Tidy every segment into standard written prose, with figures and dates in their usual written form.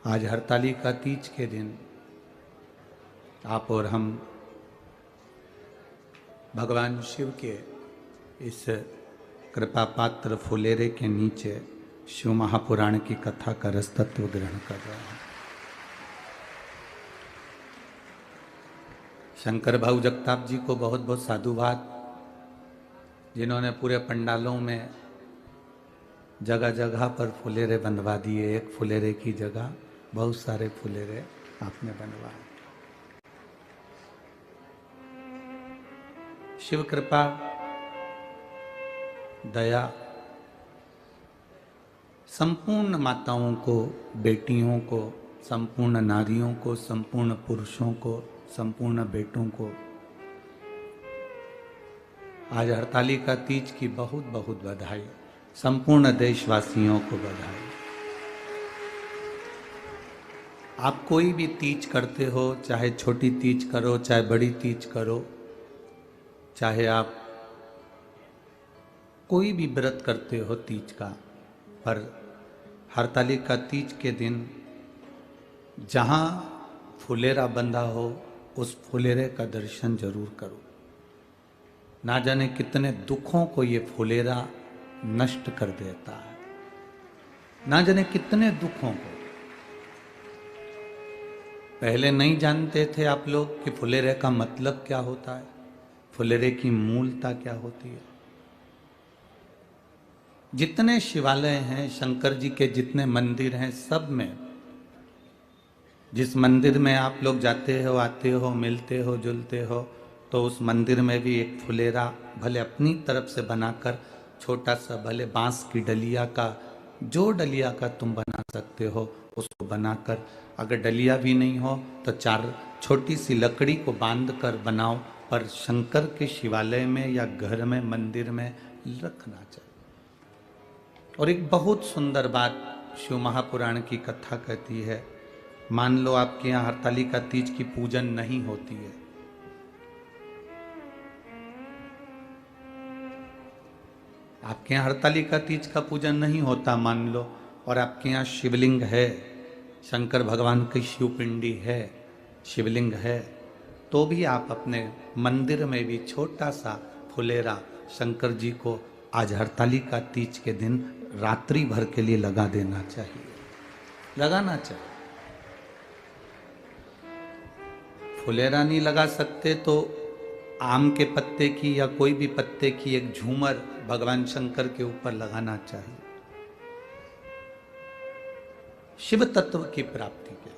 आज हरतालिका तीज के दिन आप और हम भगवान शिव के इस कृपा पात्र फुलेरे के नीचे शिव महापुराण की कथा का रस तत्व ग्रहण कर रहे हैं। शंकर भाऊ जगताप जी को बहुत बहुत साधुवाद, जिन्होंने पूरे पंडालों में जगह जगह पर फुलेरे बनवा दिए। एक फुलेरे की जगह बहुत सारे फुलेरे आपने बनवाए। शिव कृपा, दया संपूर्ण माताओं को, बेटियों को, संपूर्ण नारियों को, संपूर्ण पुरुषों को, संपूर्ण बेटों को आज हरतालिका तीज की बहुत बहुत बधाई। संपूर्ण देशवासियों को बधाई। आप कोई भी तीज करते हो, चाहे छोटी तीज करो, चाहे बड़ी तीज करो, चाहे आप कोई भी व्रत करते हो तीज का, पर हरतालिका तीज के दिन जहाँ फुलेरा बंधा हो उस फुलेरे का दर्शन जरूर करो। ना जाने कितने दुखों को ये फुलेरा नष्ट कर देता है, ना जाने कितने दुखों को। पहले नहीं जानते थे आप लोग कि फुलेरे का मतलब क्या होता है, फुलेरे की मूलता क्या होती है। जितने शिवालय हैं, शंकर जी के जितने मंदिर हैं, सब में जिस मंदिर में आप लोग जाते हो, आते हो, मिलते हो, जुलते हो, तो उस मंदिर में भी एक फुलेरा भले अपनी तरफ से बनाकर, छोटा सा, भले बांस की डलिया का, जो डलिया का तुम बना सकते हो उसको बनाकर, अगर डलिया भी नहीं हो तो चार छोटी सी लकड़ी को बांध कर बनाओ, पर शंकर के शिवालय में या घर में, मंदिर में रखना चाहिए। और एक बहुत सुंदर बात शिव महापुराण की कथा कहती है। मान लो आपके यहाँ हरतालिका तीज की पूजन नहीं होती है, आपके यहाँ हरतालिका तीज का पूजन नहीं होता मान लो, और आपके यहाँ शिवलिंग है, शंकर भगवान की शिव पिंडी है, शिवलिंग है, तो भी आप अपने मंदिर में भी छोटा सा फुलेरा शंकर जी को आज हरतालिका तीज के दिन रात्रि भर के लिए लगा देना चाहिए, लगाना चाहिए। फुलेरा नहीं लगा सकते तो आम के पत्ते की या कोई भी पत्ते की एक झूमर भगवान शंकर के ऊपर लगाना चाहिए, शिव तत्व की प्राप्ति के।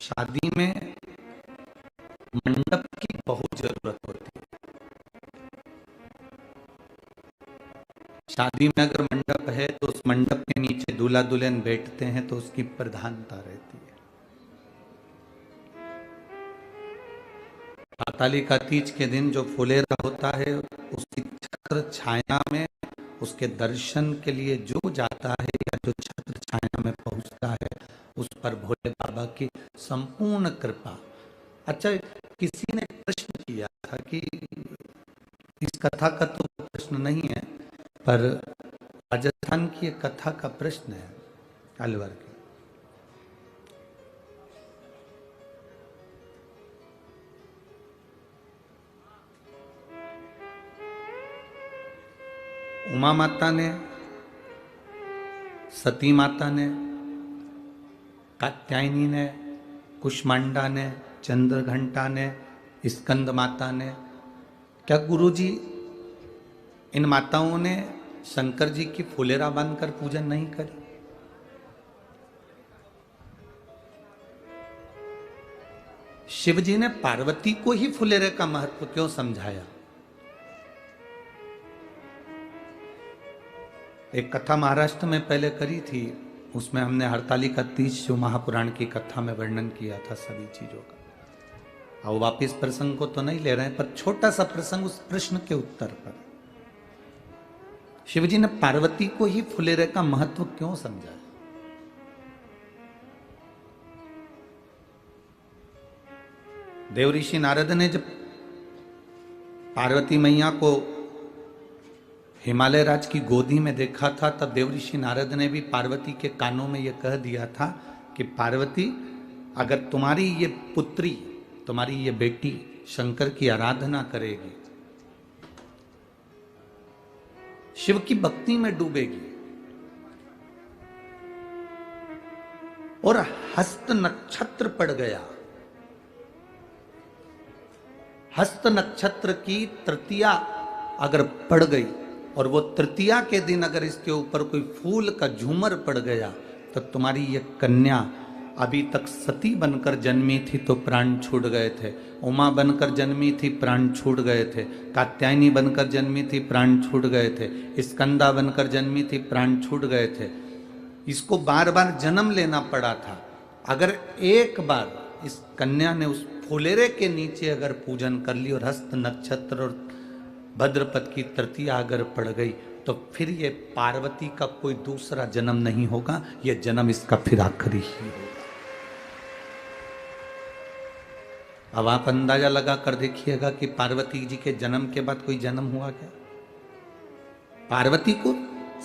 शादी में मंडप की बहुत जरूरत होती है। शादी में अगर मंडप है तो उस मंडप के नीचे दूल्हा दुल्हन बैठते हैं तो उसकी प्रधानता रहती है। हरतालिका तीज के दिन जो फुलेरा होता है, उसकी छत्र छाया में, उसके दर्शन के लिए जो जाता है या जो छत्र छाया में पहुंचता है, उस पर भोले बाबा की संपूर्ण कृपा। अच्छा, किसी ने प्रश्न किया था कि इस कथा का तो प्रश्न नहीं है, पर राजस्थान की एक कथा का प्रश्न है, अलवर की। उमा माता ने, सती माता ने, कात्यायनी ने, कुष्मांडा ने, चंद्रघंटा ने, स्कंद माता ने, क्या गुरुजी इन माताओं ने शंकर जी की फुलेरा बांधकर पूजन नहीं करी? शिव जी ने पार्वती को ही फुलेरे का महत्व क्यों समझाया? एक कथा महाराष्ट्र में पहले करी थी, उसमें हमने हरतालिका तीज शिव महापुराण की कथा में वर्णन किया था सभी चीजों का। और वापिस प्रसंग को तो नहीं ले रहे हैं, पर छोटा सा प्रसंग उस प्रश्न के उत्तर पर। शिवजी ने पार्वती को ही फुलेरे का महत्व क्यों समझाया? देव ऋषि नारद ने जब पार्वती मैया को हिमालय राज की गोदी में देखा था, तब देवऋषि नारद ने भी पार्वती के कानों में यह कह दिया था कि पार्वती, अगर तुम्हारी ये पुत्री, तुम्हारी ये बेटी शंकर की आराधना करेगी, शिव की भक्ति में डूबेगी और हस्त नक्षत्र पड़ गया, हस्त नक्षत्र की तृतीया अगर पड़ गई और वो तृतीया के दिन अगर इसके ऊपर कोई फूल का झूमर पड़ गया, तो तुम्हारी ये कन्या अभी तक सती बनकर जन्मी थी तो प्राण छूट गए थे, उमा बनकर जन्मी थी प्राण छूट गए थे, कात्यायनी बनकर जन्मी थी प्राण छूट गए थे, स्कंदा बनकर जन्मी थी प्राण छूट गए थे। इसको बार बार जन्म लेना पड़ा था। अगर एक बार इस कन्या ने उस फुलेरे के नीचे अगर पूजन कर ली और हस्त नक्षत्र और भद्रपद की तृतीया अगर पड़ गई, तो फिर ये पार्वती का कोई दूसरा जन्म नहीं होगा, ये जन्म इसका फिर आखिरी ही होगा। अब आप अंदाजा लगा कर देखिएगा कि पार्वती जी के जन्म के बाद कोई जन्म हुआ क्या? पार्वती को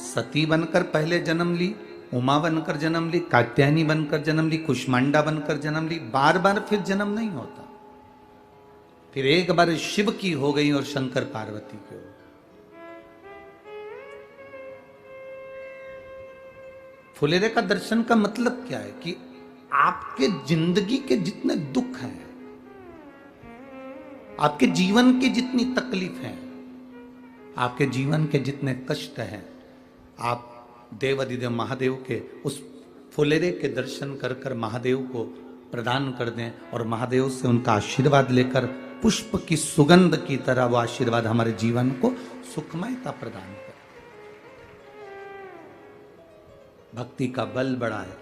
सती बनकर पहले जन्म ली, उमा बनकर जन्म ली, कात्यायनी बनकर जन्म ली, कुष्मांडा बनकर जन्म ली, बार बार फिर जन्म नहीं होता। फिर एक बार शिव की हो गई और शंकर पार्वती की हो गई। फुलेरे का दर्शन का मतलब क्या है कि आपके जिंदगी के जितने दुख हैं, आपके जीवन की जितनी तकलीफ हैं, आपके जीवन के जितने कष्ट हैं, आप देवाधिदेव महादेव के उस फुलेरे के दर्शन कर कर महादेव को प्रदान कर दें और महादेव से उनका आशीर्वाद लेकर पुष्प की सुगंध की तरह वो आशीर्वाद हमारे जीवन को सुखमयता प्रदान करे। भक्ति का बल बड़ा है।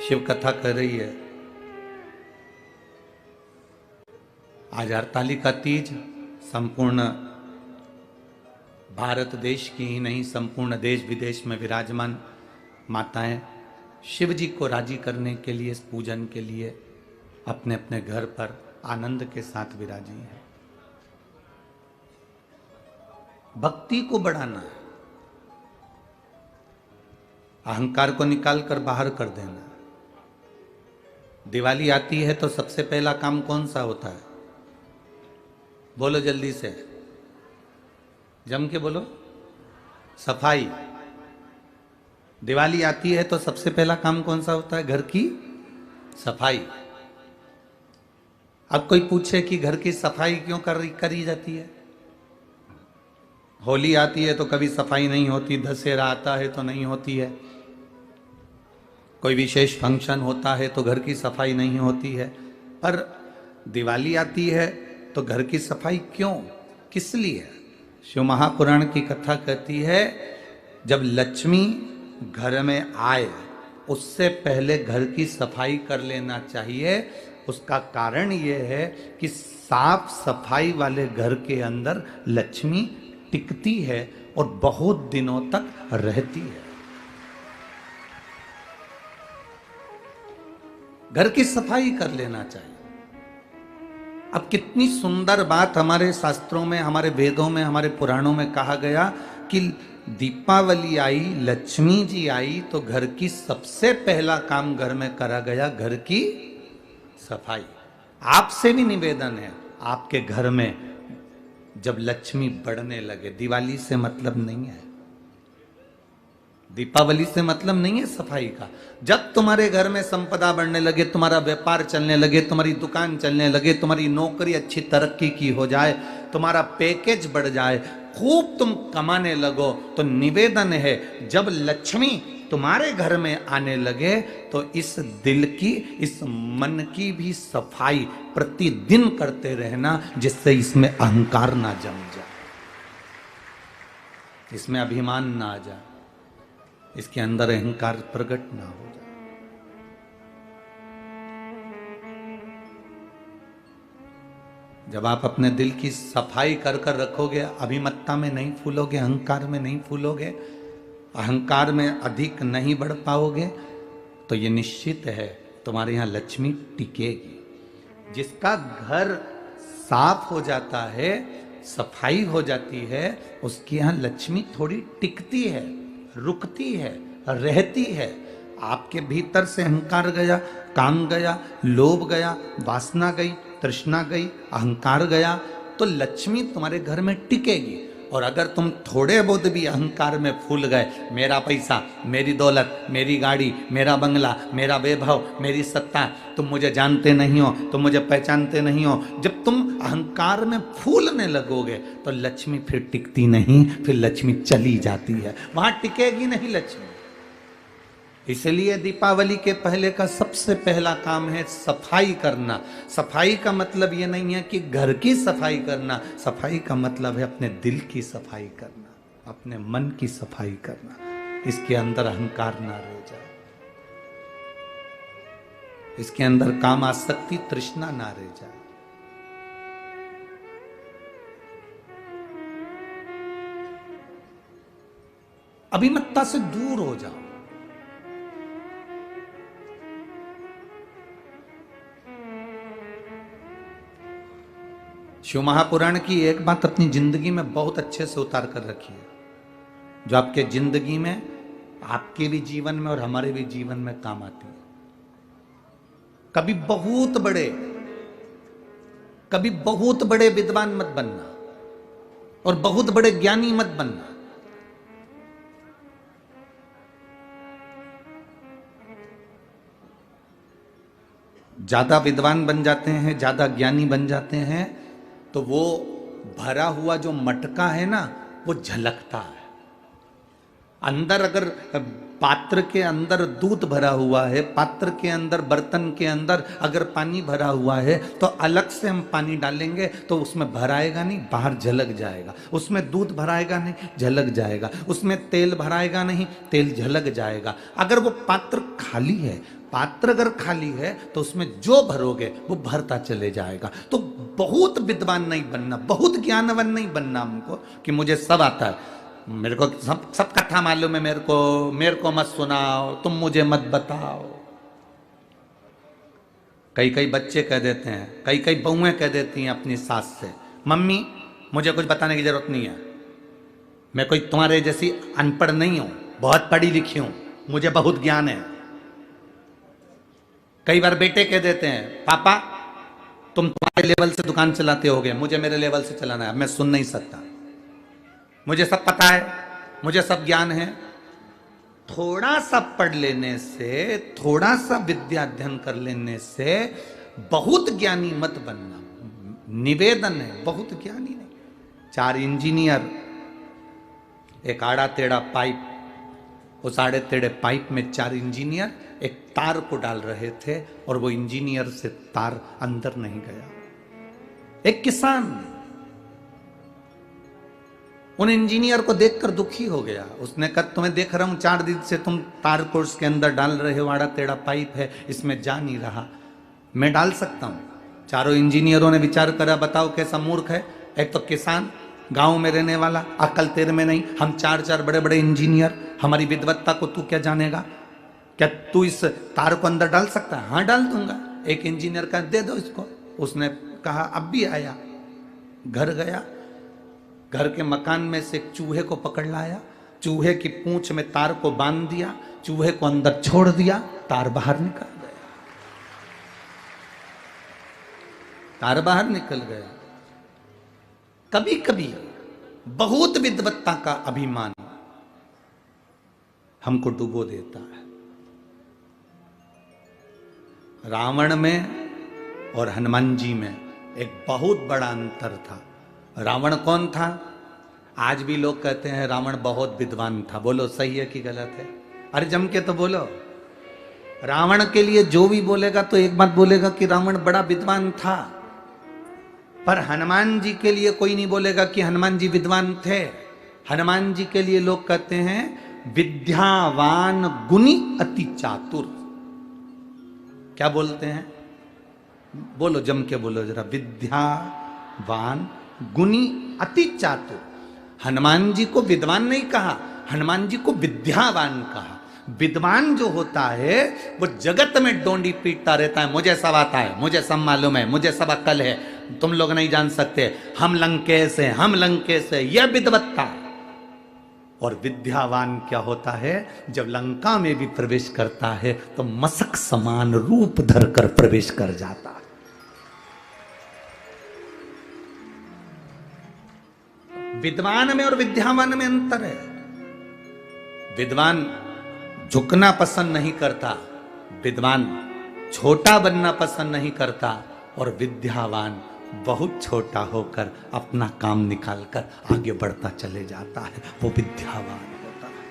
शिव कथा कर रही है। आज हरतालिका तीज संपूर्ण भारत देश की ही नहीं, संपूर्ण देश विदेश में विराजमान माताएं शिव जी को राजी करने के लिए, इस पूजन के लिए अपने अपने घर पर आनंद के साथ विराजी हैं। भक्ति को बढ़ाना है, अहंकार को निकाल कर बाहर कर देना। दिवाली आती है तो सबसे पहला काम कौन सा होता है? बोलो जल्दी से, जम के बोलो। सफाई। दिवाली आती है तो सबसे पहला काम कौन सा होता है? घर की सफाई। अब कोई पूछे कि घर की सफाई क्यों करी जाती है? होली आती है तो कभी सफाई नहीं होती, दशहरा आता है तो नहीं होती है, कोई विशेष फंक्शन होता है तो घर की सफाई नहीं होती है, पर दिवाली आती है तो घर की सफाई क्यों, किस लिए? शिव महापुराण की कथा कहती है, जब लक्ष्मी घर में आए उससे पहले घर की सफाई कर लेना चाहिए। उसका कारण यह है कि साफ सफाई वाले घर के अंदर लक्ष्मी टिकती है और बहुत दिनों तक रहती है। घर की सफाई कर लेना चाहिए। अब कितनी सुंदर बात हमारे शास्त्रों में, हमारे वेदों में, हमारे पुराणों में कहा गया कि दीपावली आई, लक्ष्मी जी आई तो घर की सबसे पहला काम घर में करा गया, घर की सफाई। आपसे भी निवेदन है, आपके घर में जब लक्ष्मी बढ़ने लगे, दिवाली से मतलब नहीं है, दीपावली से मतलब नहीं है सफाई का। जब तुम्हारे घर में संपदा बढ़ने लगे, तुम्हारा व्यापार चलने लगे, तुम्हारी दुकान चलने लगे, तुम्हारी नौकरी अच्छी तरक्की की हो जाए, तुम्हारा पैकेज बढ़ जाए, खूब तुम कमाने लगो, तो निवेदन है जब लक्ष्मी तुम्हारे घर में आने लगे तो इस दिल की, इस मन की भी सफाई प्रतिदिन करते रहना, जिससे इसमें अहंकार ना जम जाए, इसमें अभिमान ना आ जाए, इसके अंदर अहंकार प्रकट ना हो जाए। जब आप अपने दिल की सफाई कर कर रखोगे, अभिमत्ता में नहीं फूलोगे, अहंकार में नहीं फूलोगे, अहंकार में अधिक नहीं बढ़ पाओगे, तो ये निश्चित है तुम्हारे यहाँ लक्ष्मी टिकेगी। जिसका घर साफ हो जाता है, सफाई हो जाती है, उसके यहाँ लक्ष्मी थोड़ी टिकती है, रुकती है, रहती है। आपके भीतर से अहंकार गया, काम गया, लोभ गया, वासना गई, तृष्णा गई, अहंकार गया, तो लक्ष्मी तुम्हारे घर में टिकेगी। और अगर तुम थोड़े बहुत भी अहंकार में फूल गए, मेरा पैसा, मेरी दौलत, मेरी गाड़ी, मेरा बंगला, मेरा वैभव, मेरी सत्ता, तुम मुझे जानते नहीं हो, तुम मुझे पहचानते नहीं हो, जब तुम अहंकार में फूलने लगोगे तो लक्ष्मी फिर टिकती नहीं, फिर लक्ष्मी चली जाती है, वहां टिकेगी नहीं लक्ष्मी। इसलिए दीपावली के पहले का सबसे पहला काम है सफाई करना। सफाई का मतलब ये नहीं है कि घर की सफाई करना, सफाई का मतलब है अपने दिल की सफाई करना, अपने मन की सफाई करना, इसके अंदर अहंकार ना रह जाए, इसके अंदर काम आसक्ति तृष्णा ना रह जाए। अभिमत्ता से दूर हो जाओ। शिव महापुराण की एक बात अपनी जिंदगी में बहुत अच्छे से उतार कर रखी है, जो आपके जिंदगी में, आपके भी जीवन में और हमारे भी जीवन में काम आती है। कभी बहुत बड़े विद्वान मत बनना और बहुत बड़े ज्ञानी मत बनना। ज्यादा विद्वान बन जाते हैं, ज्यादा ज्ञानी बन जाते हैं, तो वो भरा हुआ जो मटका है ना, वो झलकता है। अंदर अगर पात्र के अंदर दूध भरा हुआ है, पात्र के अंदर, बर्तन के अंदर अगर पानी भरा हुआ है, तो अलग से हम पानी डालेंगे तो उसमें भराएगा नहीं, बाहर झलक जाएगा। उसमें दूध भराएगा नहीं, झलक जाएगा। उसमें तेल भराएगा नहीं, तेल झलक जाएगा। अगर वो पात्र खाली है, पात्र अगर खाली है, तो उसमें जो भरोगे वो भरता चले जाएगा। तो बहुत विद्वान नहीं बनना, बहुत ज्ञानवान नहीं बनना हमको कि मुझे सब आता है, मेरे को सब कथा मालूम है, मेरे को मत सुनाओ, तुम मुझे मत बताओ। कई बच्चे कह देते हैं, कई बहुएं कह देती हैं अपनी सास से, मम्मी मुझे कुछ बताने की जरूरत नहीं है, मैं कोई तुम्हारे जैसी अनपढ़ नहीं हूं, बहुत पढ़ी लिखी हूं, मुझे बहुत ज्ञान है। कई बार बेटे कह देते हैं, पापा तुम तुम्हारे लेवल से दुकान चलाते होगे, मुझे मेरे लेवल से चलाना है, मैं सुन नहीं सकता, मुझे सब पता है, मुझे सब ज्ञान है। थोड़ा सा पढ़ लेने से, थोड़ा सा विद्या अध्ययन कर लेने से बहुत ज्ञानी मत बनना। निवेदन है, बहुत ज्ञानी नहीं। 4 इंजीनियर एक आड़ा टेढ़ा पाइप, उस आड़े टेढ़े पाइप में 4 इंजीनियर एक तार को डाल रहे थे और वो इंजीनियर से तार अंदर नहीं गया। एक किसान उन इंजीनियर को देखकर दुखी हो गया। उसने कहा, तुम्हें देख रहा हूं 4 दिन से तुम तार को उसके अंदर डाल रहे हो, आड़ा टेढ़ा पाइप है, इसमें जा नहीं रहा, मैं डाल सकता हूं। चारों इंजीनियरों ने विचार करा, बताओ कैसा मूर्ख है, एक तो किसान, गांव में रहने वाला, अकल तेरे में नहीं, हम 4 बड़े बड़े इंजीनियर, हमारी विद्वत्ता को तू क्या जानेगा, क्या तू इस तार को अंदर डाल सकता है? हाँ डाल दूंगा। एक इंजीनियर का दे दो इसको। उसने कहा, अब भी आया, घर गया, घर के मकान में से एक चूहे को पकड़ लाया, चूहे की पूंछ में तार को बांध दिया, चूहे को अंदर छोड़ दिया, तार बाहर निकल गया, तार बाहर निकल गया। कभी कभी बहुत विद्वत्ता का अभिमान हमको डुबो देता है। रावण में और हनुमान जी में एक बहुत बड़ा अंतर था। रावण कौन था? आज भी लोग कहते हैं रावण बहुत विद्वान था। बोलो सही है कि गलत है? अरे जम के तो बोलो। रावण के लिए जो भी बोलेगा तो एक बात बोलेगा कि रावण बड़ा विद्वान था, पर हनुमान जी के लिए कोई नहीं बोलेगा कि हनुमान जी विद्वान थे। हनुमान जी के लिए लोग कहते हैं विद्यावान गुणी अति चातुर। क्या बोलते हैं? बोलो जम के बोलो जरा। विद्यावान गुणी अति चातुर। हनुमान जी को विद्वान नहीं कहा, हनुमान जी को विद्यावान कहा। विद्वान जो होता है वो जगत में डोंडी पीटता रहता है, मुझे सब आता है, मुझे सब मालूम है, मुझे सब अक्ल है। तुम लोग नहीं जान सकते, हम लंकेश हैं, हम लंकेश है, यह विद्वत्ता। और विद्यावान क्या होता है, जब लंका में भी प्रवेश करता है तो मशक समान रूप धरकर प्रवेश कर जाता है। विद्वान में और विद्यावान में अंतर है। विद्वान झुकना पसंद नहीं करता, विद्वान छोटा बनना पसंद नहीं करता, और विद्यावान बहुत छोटा होकर अपना काम निकालकर आगे बढ़ता चले जाता है, वो विद्यावान होता है।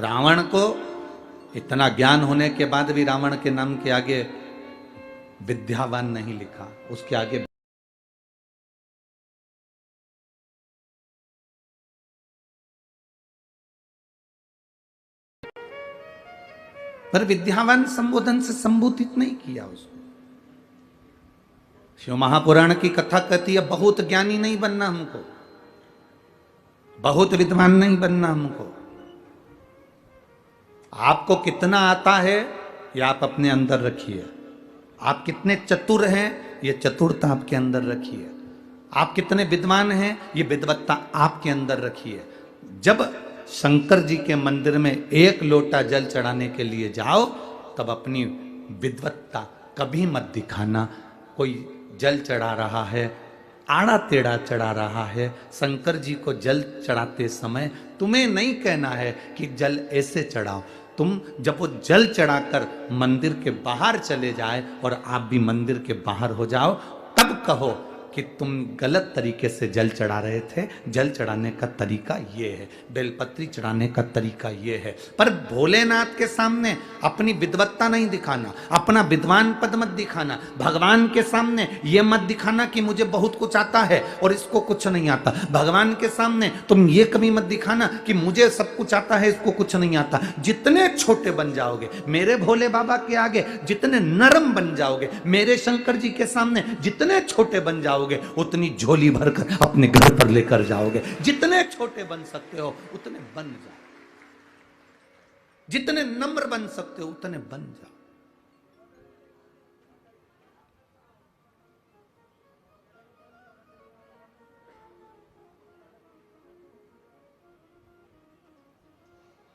रावण को इतना ज्ञान होने के बाद भी रावण के नाम के आगे विद्यावान नहीं लिखा, उसके आगे पर विद्यावान संबोधन से संबोधित नहीं किया उसको। शिव महापुराण की कथा कहती है बहुत ज्ञानी नहीं बनना हमको, बहुत विद्वान नहीं बनना हमको। आपको कितना आता है ये आप अपने अंदर रखिए, आप कितने चतुर हैं ये चतुरता आपके अंदर रखिए, आप कितने विद्वान हैं ये विद्वत्ता आपके अंदर रखिए। जब शंकर जी के मंदिर में एक लोटा जल चढ़ाने के लिए जाओ तब अपनी विद्वत्ता कभी मत दिखाना। कोई जल चढ़ा रहा है, आड़ा टेढ़ा चढ़ा रहा है, शंकर जी को जल चढ़ाते समय तुम्हें नहीं कहना है कि जल ऐसे चढ़ाओ। तुम जब वो जल चढ़ाकर मंदिर के बाहर चले जाए और आप भी मंदिर के बाहर हो जाओ, तब कहो कि तुम गलत तरीके से जल चढ़ा रहे थे, जल चढ़ाने का तरीका ये है, बेलपत्री चढ़ाने का तरीका ये है। पर भोलेनाथ के सामने अपनी विद्वत्ता नहीं दिखाना, अपना विद्वान पद मत दिखाना, भगवान के सामने ये मत दिखाना कि मुझे बहुत कुछ आता है और इसको कुछ नहीं आता। भगवान के सामने तुम ये कभी मत दिखाना कि मुझे सब कुछ आता है, इसको कुछ नहीं आता। जितने छोटे बन जाओगे मेरे भोले बाबा के आगे, जितने नरम बन जाओगे मेरे शंकर जी के सामने, जितने छोटे बन जाओगे उतनी झोली भरकर अपने घर पर लेकर जाओगे। जितने छोटे बन सकते हो उतने बन जाओ, जितने नम्र बन सकते हो उतने बन जाओ।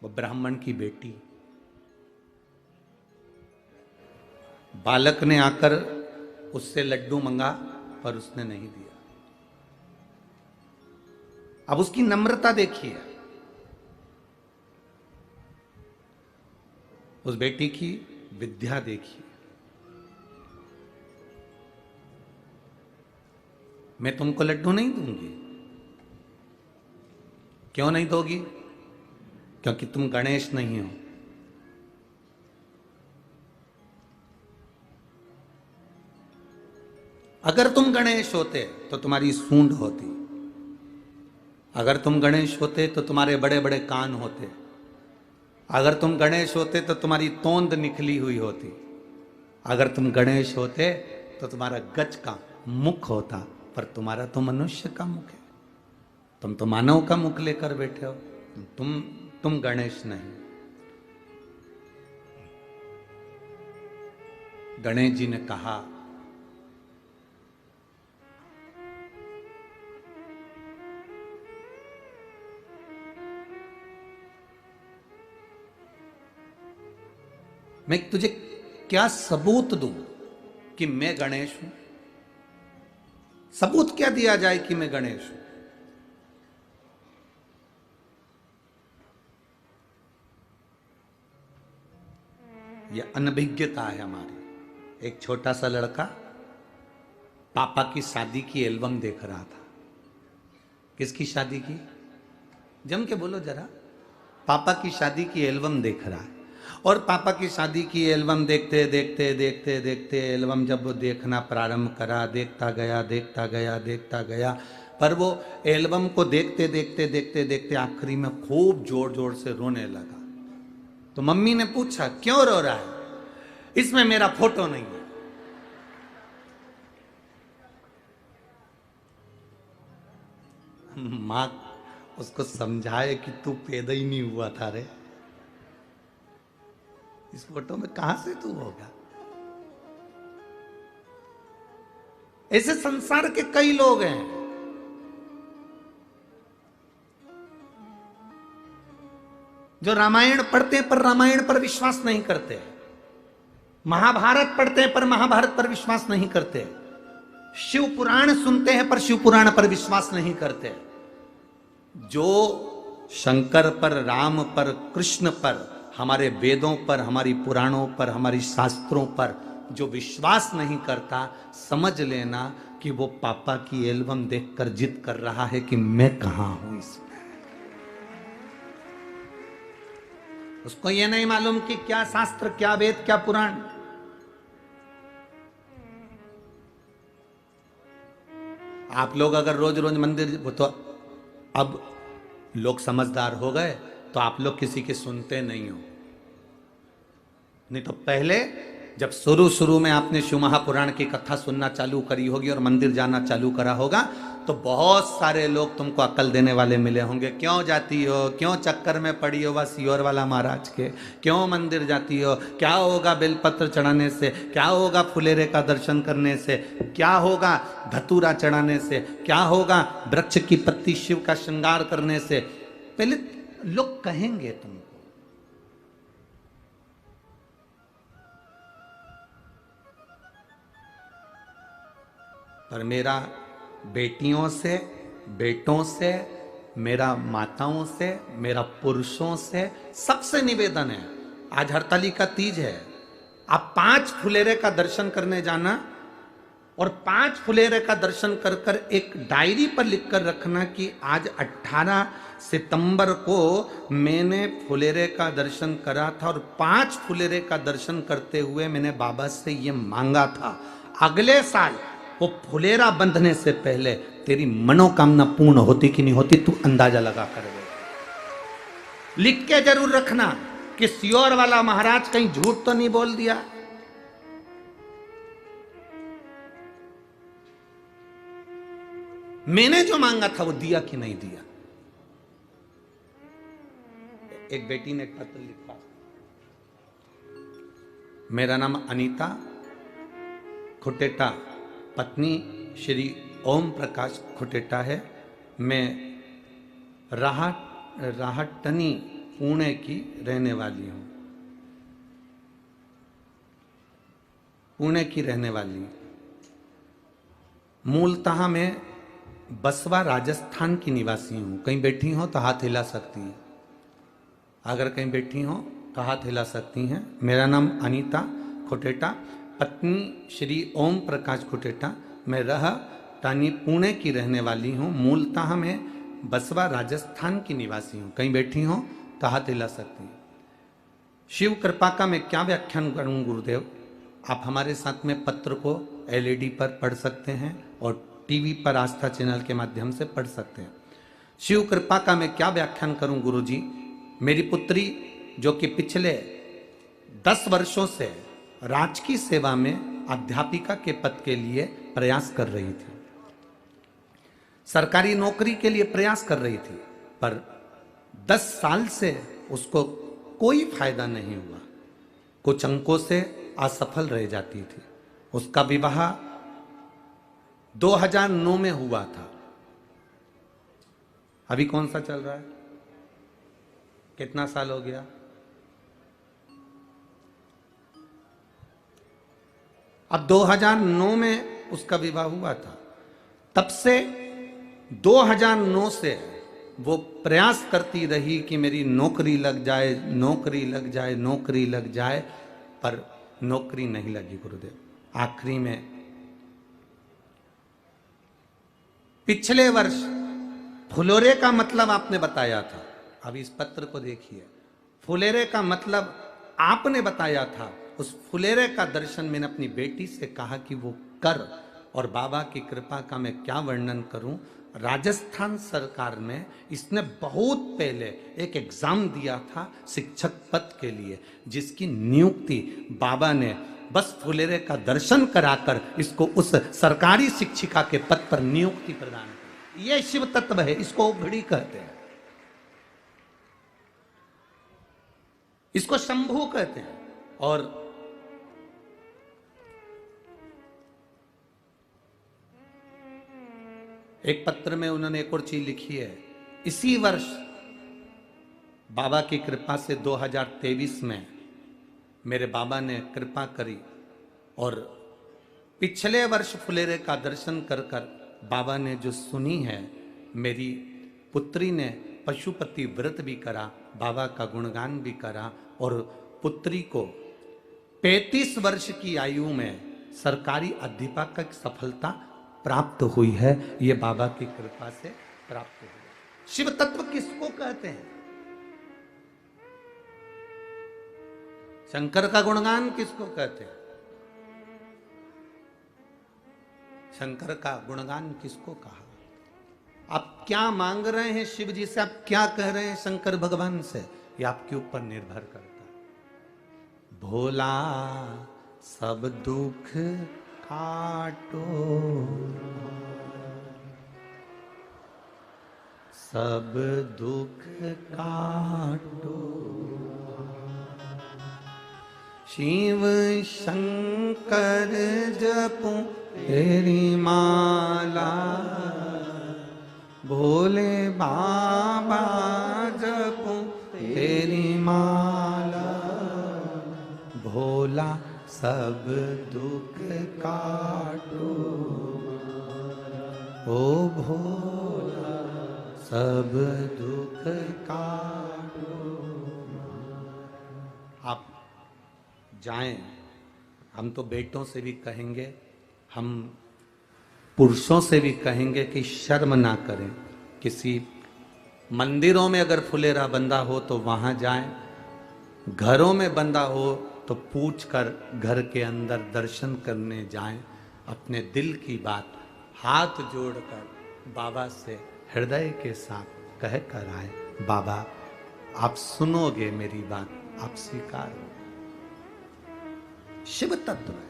वो ब्राह्मण की बेटी, बालक ने आकर उससे लड्डू मंगा पर उसने नहीं दिया। अब उसकी नम्रता देखिए, उस बेटी की विद्या देखिए। मैं तुमको लड्डू नहीं दूंगी। क्यों नहीं दोगी? क्योंकि तुम गणेश नहीं हो। अगर तुम गणेश होते तो तुम्हारी सूंड होती, अगर तुम गणेश होते तो तुम्हारे बड़े बड़े कान होते, अगर तुम गणेश होते तो तुम्हारी तोंद निकली हुई होती, अगर तुम गणेश होते तो तुम्हारा गज का मुख होता, पर तुम्हारा तो मनुष्य का मुख है। तुम तो मानव का मुख लेकर बैठे हो, तुम गणेश नहीं। गणेश जी ने कहा, मैं तुझे क्या सबूत दूं कि मैं गणेश हूं? सबूत क्या दिया जाए कि मैं गणेश हूं? यह अनभिज्ञता है हमारी। एक छोटा सा लड़का पापा की शादी की एल्बम देख रहा था। किसकी शादी की? जम के बोलो जरा। पापा की शादी की एल्बम देख रहा है, और पापा की शादी की एल्बम देखते देखते देखते देखते एल्बम जब वो देखना प्रारंभ करा, देखता गया देखता गया देखता गया, पर वो एल्बम को देखते देखते देखते देखते आखिरी में खूब जोर जोर से रोने लगा। तो मम्मी ने पूछा, क्यों रो रहा है? इसमें मेरा फोटो नहीं है। मां उसको समझाए कि तू पैदा ही नहीं हुआ था रे, इस फोटो में कहां से तू होगा? ऐसे संसार के कई लोग हैं। जो रामायण पढ़ते हैं पर रामायण पर विश्वास नहीं करते, महाभारत पढ़ते हैं पर महाभारत पर विश्वास नहीं करते, शिव पुराण सुनते हैं पर शिव पुराण पर विश्वास नहीं करते। जो शंकर पर, राम पर, कृष्ण पर, हमारे वेदों पर, हमारी पुराणों पर, हमारी शास्त्रों पर जो विश्वास नहीं करता, समझ लेना कि वो पापा की एल्बम देखकर जिद कर रहा है कि मैं कहां हूं इसमें। उसको ये नहीं मालूम कि क्या शास्त्र, क्या वेद, क्या पुराण। आप लोग अगर रोज रोज मंदिर, वो तो अब लोग समझदार हो गए तो आप लोग किसी के सुनते नहीं हो। नहीं तो पहले जब शुरू शुरू में आपने शिव महापुराण की कथा सुनना चालू करी होगी और मंदिर जाना चालू करा होगा तो बहुत सारे लोग तुमको अक्ल देने वाले मिले होंगे। क्यों जाती हो, क्यों चक्कर में पड़ी हो बस सियोर वाला महाराज के, क्यों मंदिर जाती हो, क्या होगा बेलपत्र चढ़ाने से, क्या होगा फुलेरे का दर्शन करने से, क्या होगा धतूरा चढ़ाने से, क्या होगा वृक्ष की पत्ती शिव का श्रृंगार करने से। पहले लोग कहेंगे तुमको। पर मेरा बेटियों से, बेटों से, मेरा माताओं से, मेरा पुरुषों से सबसे निवेदन है, आज हरतालिका तीज है, आप 5 फुलेरे का दर्शन करने जाना और 5 फुलेरे का दर्शन कर कर एक डायरी पर लिखकर रखना कि आज 18 सितंबर को मैंने फुलेरे का दर्शन करा था और 5 फुलेरे का दर्शन करते हुए मैंने बाबा से ये मांगा था, अगले साल वो फुलेरा बंधने से पहले तेरी मनोकामना पूर्ण होती कि नहीं होती, तू अंदाजा लगा कर दे। लिख के जरूर रखना कि सियोर वाला महाराज कहीं झूठ तो नहीं बोल दिया। मैंने जो मांगा था वो दिया कि नहीं दिया। एक बेटी ने एक पत्र लिखा, मेरा नाम अनीता खुटेटा, पत्नी श्री ओम प्रकाश खुटेटा है, मैं राहटनी पुणे की रहने वाली हूं, पुणे की रहने वाली। मूलतः मैं बसवा राजस्थान की निवासी हूं। कहीं बैठी हो तो हाथ हिला सकती हैं, अगर कहीं बैठी हो तो हाथ हिला सकती हैं। मेरा नाम अनीता खुटेटा, पत्नी श्री ओम प्रकाश खुटेटा, मैं राहटानी पुणे की रहने वाली हूँ। मूलतः मैं बसवा राजस्थान की निवासी हूँ। कहीं बैठी हो तो हाथ हिला सकती हैं। शिव कृपा का मैं क्या व्याख्यान करूँ गुरुदेव? आप हमारे साथ में पत्र को एलईडी पर पढ़ सकते हैं और टीवी पर आस्था चैनल के माध्यम से पढ़ सकते हैं। शिव कृपा का मैं क्या व्याख्यान करूँ गुरुजी? मेरी पुत्री जो कि पिछले 10 वर्षों से राजकीय सेवा में अध्यापिका के पद के लिए प्रयास कर रही थी, सरकारी नौकरी के लिए प्रयास कर रही थी, पर 10 साल से उसको कोई फायदा नहीं हुआ, कुछ अंकों से असफल रह जाती थी। उसका विवाह 2009 में हुआ था। अभी कौन सा चल रहा है? कितना साल हो गया? अब 2009 में उसका विवाह हुआ था। तब से 2009 से वो प्रयास करती रही कि मेरी नौकरी लग जाए, नौकरी लग जाए, नौकरी लग जाए, पर नौकरी नहीं लगी गुरुदेव। आखिरी में पिछले वर्ष फुलेरे का मतलब आपने बताया था, अब इस पत्र को देखिए, फुलेरे का मतलब आपने बताया था। उस फुलेरे का दर्शन मैंने अपनी बेटी से कहा कि वो कर, और बाबा की कृपा का मैं क्या वर्णन करूं। राजस्थान सरकार ने इसने बहुत पहले एक एग्जाम दिया था शिक्षक पद के लिए, जिसकी नियुक्ति बाबा ने बस फुलेरे का दर्शन कराकर इसको उस सरकारी शिक्षिका के पद पर नियुक्ति प्रदान की। यह शिव तत्व है, इसको घड़ी कहते हैं, इसको शंभू कहते हैं। और एक पत्र में उन्होंने एक और चीज लिखी है, इसी वर्ष बाबा की कृपा से 2023 में मेरे बाबा ने कृपा करी और पिछले वर्ष फुलेरे का दर्शन कर कर बाबा ने जो सुनी है, मेरी पुत्री ने पशुपति व्रत भी करा, बाबा का गुणगान भी करा और पुत्री को 35 वर्ष की आयु में सरकारी अध्यापक सफलता प्राप्त हुई है। ये बाबा की कृपा से प्राप्त हुई। शिव तत्व किसको कहते हैं? शंकर का गुणगान किसको कहते हैं? शंकर का गुणगान किसको कहा? आप क्या मांग रहे हैं शिव जी से, आप क्या कह रहे हैं शंकर भगवान से, ये आपके ऊपर निर्भर करता है। भोला सब दुख काटो, सब दुख काटो, शिव शंकर जपो तेरी माला, भोले बाबा जपो तेरी माला, भोला सब दुख काटो, ओ भोला सब दुख काटो। आप जाएं, हम तो बेटों से भी कहेंगे, हम पुरुषों से भी कहेंगे कि शर्म ना करें। किसी मंदिरों में अगर फुलेरा बंधा हो तो वहां जाएं, घरों में बंधा हो तो पूछ कर घर के अंदर दर्शन करने जाएं। अपने दिल की बात हाथ जोड़कर बाबा से हृदय के साथ कह कर आए, बाबा आप सुनोगे मेरी बात, आप स्वीकार हो। शिव तत्व है।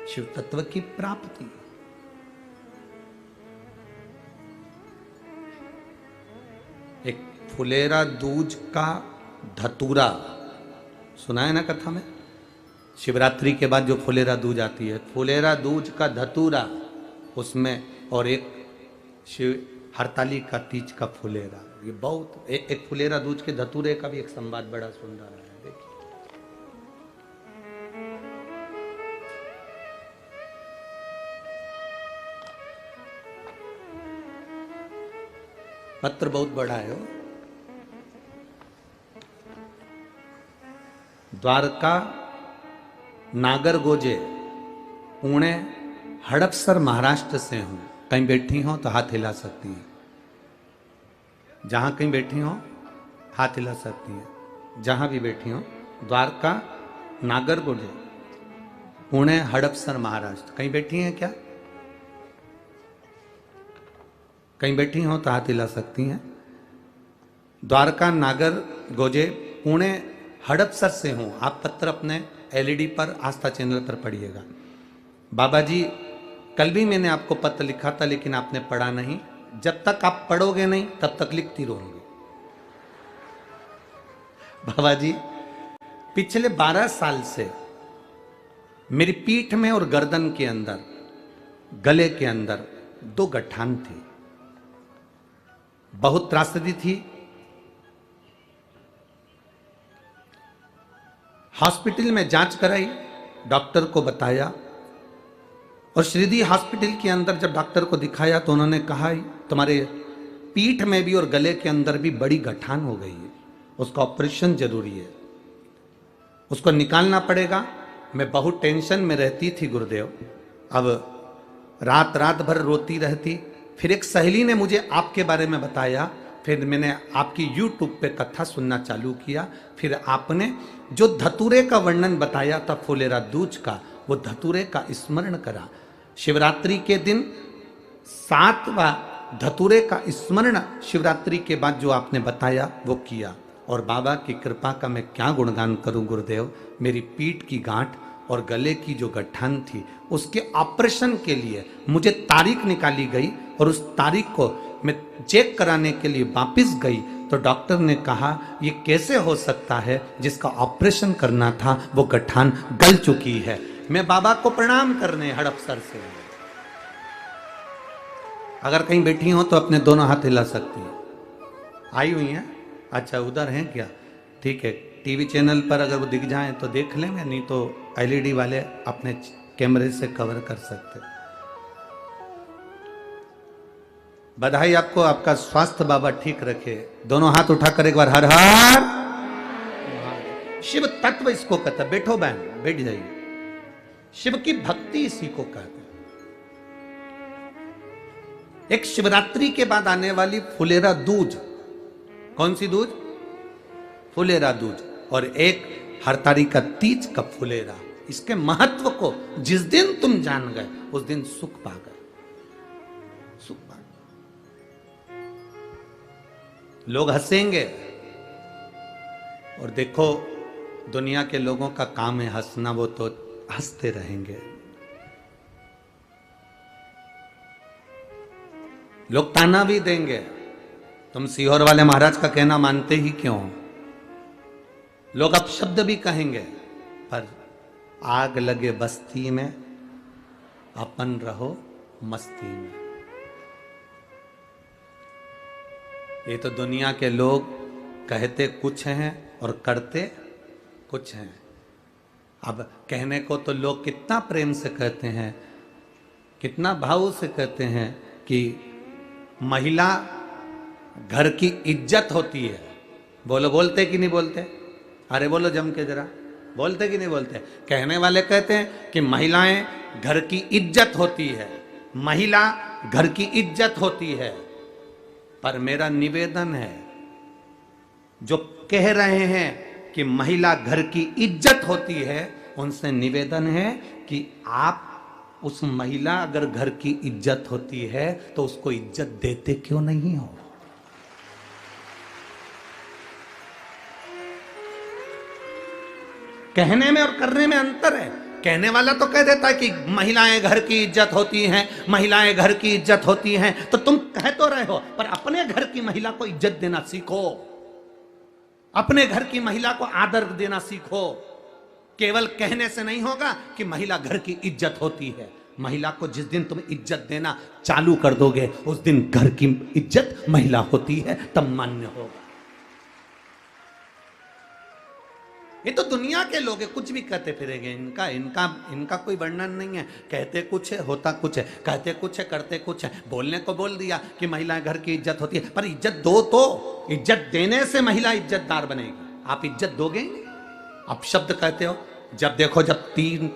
शिव तत्व की प्राप्ति। एक फुलेरा दूज का धतूरा सुना है ना कथा में? शिवरात्रि के बाद जो फुलेरा दूज आती है, फुलेरा दूज का धतूरा उसमें, और एक शिव हरताली का तीज का फुलेरा। ये बहुत एक फुलेरा दूज के धतूरे का भी एक संवाद बड़ा सुंदर है। देखिए पत्र बहुत बड़ा है। द्वारका नागरगोजे पुणे हड़पसर महाराष्ट्र से हूं। कहीं बैठी हो तो हाथ हिला सकती हैं, जहां कहीं बैठी हो हाथ हिला सकती हैं, जहां भी बैठी हो। द्वारका नागरगोजे पुणे हड़पसर महाराष्ट्र, कहीं बैठी हैं क्या? कहीं बैठी हो तो हाथ हिला सकती हैं। द्वारका नागरगोजे पुणे हड़पसर से हूं। आप पत्र अपने एलईडी पर आस्था चैनल पर पढ़िएगा। बाबा जी कल भी मैंने आपको पत्र लिखा था, लेकिन आपने पढ़ा नहीं। जब तक आप पढ़ोगे नहीं तब तक लिखती रहोगे। बाबा जी पिछले 12 साल से मेरी पीठ में और गर्दन के अंदर, गले के अंदर 2 गठान थी। बहुत त्रासदी थी। हॉस्पिटल में जांच कराई, डॉक्टर को बताया, और श्रीदी हॉस्पिटल के अंदर जब डॉक्टर को दिखाया तो उन्होंने कहा तुम्हारे पीठ में भी और गले के अंदर भी बड़ी गठान हो गई है, उसका ऑपरेशन जरूरी है, उसको निकालना पड़ेगा। मैं बहुत टेंशन में रहती थी गुरुदेव। अब रात रात भर रोती रहती। फिर एक सहेली ने मुझे आपके बारे में बताया, फिर मैंने आपकी YouTube पे कथा सुनना चालू किया। फिर आपने जो धतूरे का वर्णन बताया था फुलेरा दूज का, वो धतूरे का स्मरण करा। शिवरात्रि के दिन 7वां धतूरे का स्मरण शिवरात्रि के बाद जो आपने बताया वो किया। और बाबा की कृपा का मैं क्या गुणगान करूं गुरुदेव। मेरी पीठ की गांठ और गले की जो गठान थी, उसके ऑपरेशन के लिए मुझे तारीख निकाली गई, और उस तारीख को मैं चेक कराने के लिए वापस गई तो डॉक्टर ने कहा ये कैसे हो सकता है, जिसका ऑपरेशन करना था वो गठान गल चुकी है। मैं बाबा को प्रणाम करने हड़पसर से। अगर कहीं बैठी हो तो अपने दोनों हाथ हिला सकती है। आई हुई हैं? अच्छा, उधर हैं क्या? ठीक है, टीवी चैनल पर अगर वो दिख जाएं तो देख लेंगे, नहीं तो एलईडी वाले अपने कैमरे से कवर कर सकते। बधाई आपको, आपका स्वास्थ्य बाबा ठीक रखे। दोनों हाथ उठाकर एक बार हर हर। शिव तत्व इसको कहता है। बैठो बहन, बैठ जाइए। शिव की भक्ति इसी को कहते हैं। एक शिवरात्रि के बाद आने वाली फुलेरा दूज, कौन सी दूज? फुलेरा दूज। और एक हरतारी का तीज का फुलेरा। इसके महत्व को जिस दिन तुम जान गए उस दिन सुख पा गए, सुख पा गए। लोग हंसेंगे, और देखो दुनिया के लोगों का काम है हंसना, वो तो हंसते रहेंगे। लोग ताना भी देंगे, तुम सीहोर वाले महाराज का कहना मानते ही क्यों? लोग अपशब्द भी कहेंगे, पर आग लगे बस्ती में अपन रहो मस्ती में। ये तो दुनिया के लोग कहते कुछ हैं और करते कुछ हैं। अब कहने को तो लोग कितना प्रेम से कहते हैं, कितना भाव से कहते हैं कि महिला घर की इज्जत होती है। बोलो, बोलते कि नहीं बोलते? अरे बोलो जम के जरा, बोलते कि नहीं बोलते? कहने वाले कहते हैं कि महिलाएं घर की इज्जत होती है, महिला घर की इज्जत होती है। पर मेरा निवेदन है, जो कह रहे हैं कि महिला घर की इज्जत होती है, उनसे निवेदन है कि आप उस महिला अगर घर की इज्जत होती है तो उसको इज्जत देते क्यों नहीं हो? कहने में और करने में अंतर है। कहने वाला तो कह देता है कि महिलाएं घर की इज्जत होती हैं, महिलाएं घर की इज्जत होती हैं, तो तुम कह तो रहे हो, पर अपने घर की महिला को इज्जत देना सीखो, अपने घर की महिला को आदर देना सीखो। केवल कहने से नहीं होगा कि महिला घर की इज्जत होती है। महिला को जिस दिन तुम इज्जत देना चालू कर दोगे उस दिन घर की इज्जत महिला होती है, तब मान्य होगा। ये तो दुनिया के लोग कुछ भी कहते फिरेंगे, इनका इनका इनका कोई वर्णन नहीं है। कहते कुछ है, होता कुछ है, कहते कुछ है, करते कुछ है। बोलने को बोल दिया कि महिलाएं घर की इज्जत होती है, पर इज्जत दो तो। इज्जत देने से महिला इज्जतदार बनेगी। आप इज्जत दोगे? आप शब्द कहते हो, जब देखो जब 3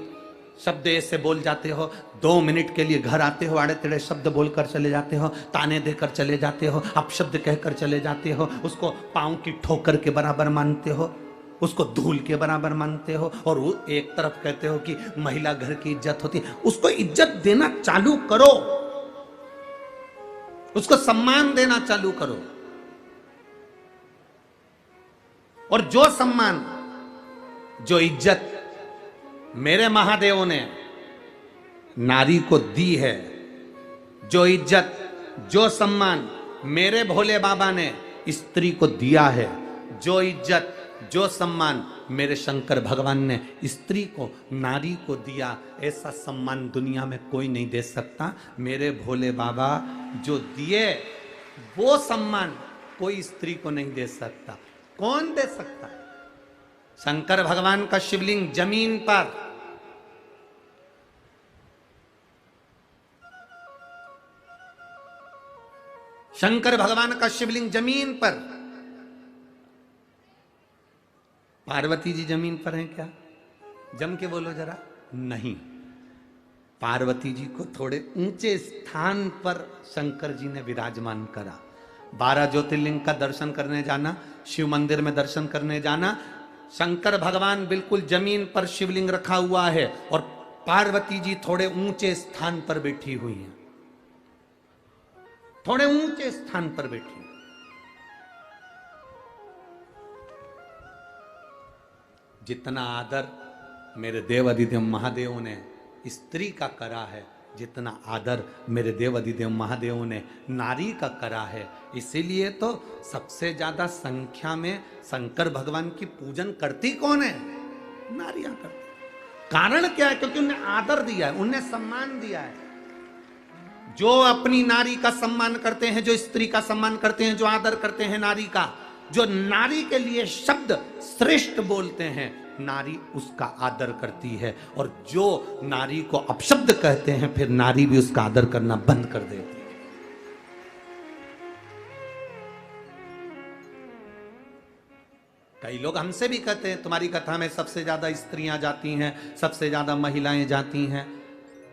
शब्द ऐसे बोल जाते हो, 2 मिनट के लिए घर आते हो, आड़े टेढ़े शब्द बोलकर चले जाते हो, ताने देकर चले जाते हो, आप शब्द कहकर चले जाते हो, उसको पांव की ठोकर के बराबर मानते हो, उसको धूल के बराबर मानते हो, और वो एक तरफ कहते हो कि महिला घर की इज्जत होती है। उसको इज्जत देना चालू करो, उसको सम्मान देना चालू करो। और जो सम्मान, जो इज्जत मेरे महादेव ने नारी को दी है, जो इज्जत, जो सम्मान मेरे भोले बाबा ने स्त्री को दिया है, जो इज्जत, जो सम्मान मेरे शंकर भगवान ने स्त्री को, नारी को दिया, ऐसा सम्मान दुनिया में कोई नहीं दे सकता। मेरे भोले बाबा जो दिए वो सम्मान कोई स्त्री को नहीं दे सकता। कौन दे सकता? शंकर भगवान का शिवलिंग जमीन पर, शंकर भगवान का शिवलिंग जमीन पर। पार्वती जी जमीन पर हैं क्या? जम के बोलो जरा। नहीं, पार्वती जी को थोड़े ऊंचे स्थान पर शंकर जी ने विराजमान करा। 12 ज्योतिर्लिंग का दर्शन करने जाना, शिव मंदिर में दर्शन करने जाना, शंकर भगवान बिल्कुल जमीन पर शिवलिंग रखा हुआ है और पार्वती जी थोड़े ऊंचे स्थान पर बैठी हुई हैं, थोड़े ऊंचे स्थान पर बैठी। जितना आदर मेरे देव अधिदेव महादेव ने स्त्री का करा है, जितना आदर मेरे देव अधिदेव महादेव ने नारी का करा है, इसीलिए तो सबसे ज्यादा संख्या में शंकर भगवान की पूजन करती कौन है? नारियां करती। कारण क्या है? क्योंकि उन्हें आदर दिया है, उन्हें सम्मान दिया है। जो अपनी नारी का सम्मान करते हैं, जो स्त्री का सम्मान करते हैं, जो आदर करते हैं नारी का, जो नारी के लिए शब्द श्रेष्ठ बोलते हैं, नारी उसका आदर करती है। और जो नारी को अपशब्द कहते हैं, फिर नारी भी उसका आदर करना बंद कर देती है। कई लोग हमसे भी कहते हैं तुम्हारी कथा में सबसे ज्यादा स्त्रियां जाती हैं, सबसे ज्यादा महिलाएं जाती हैं।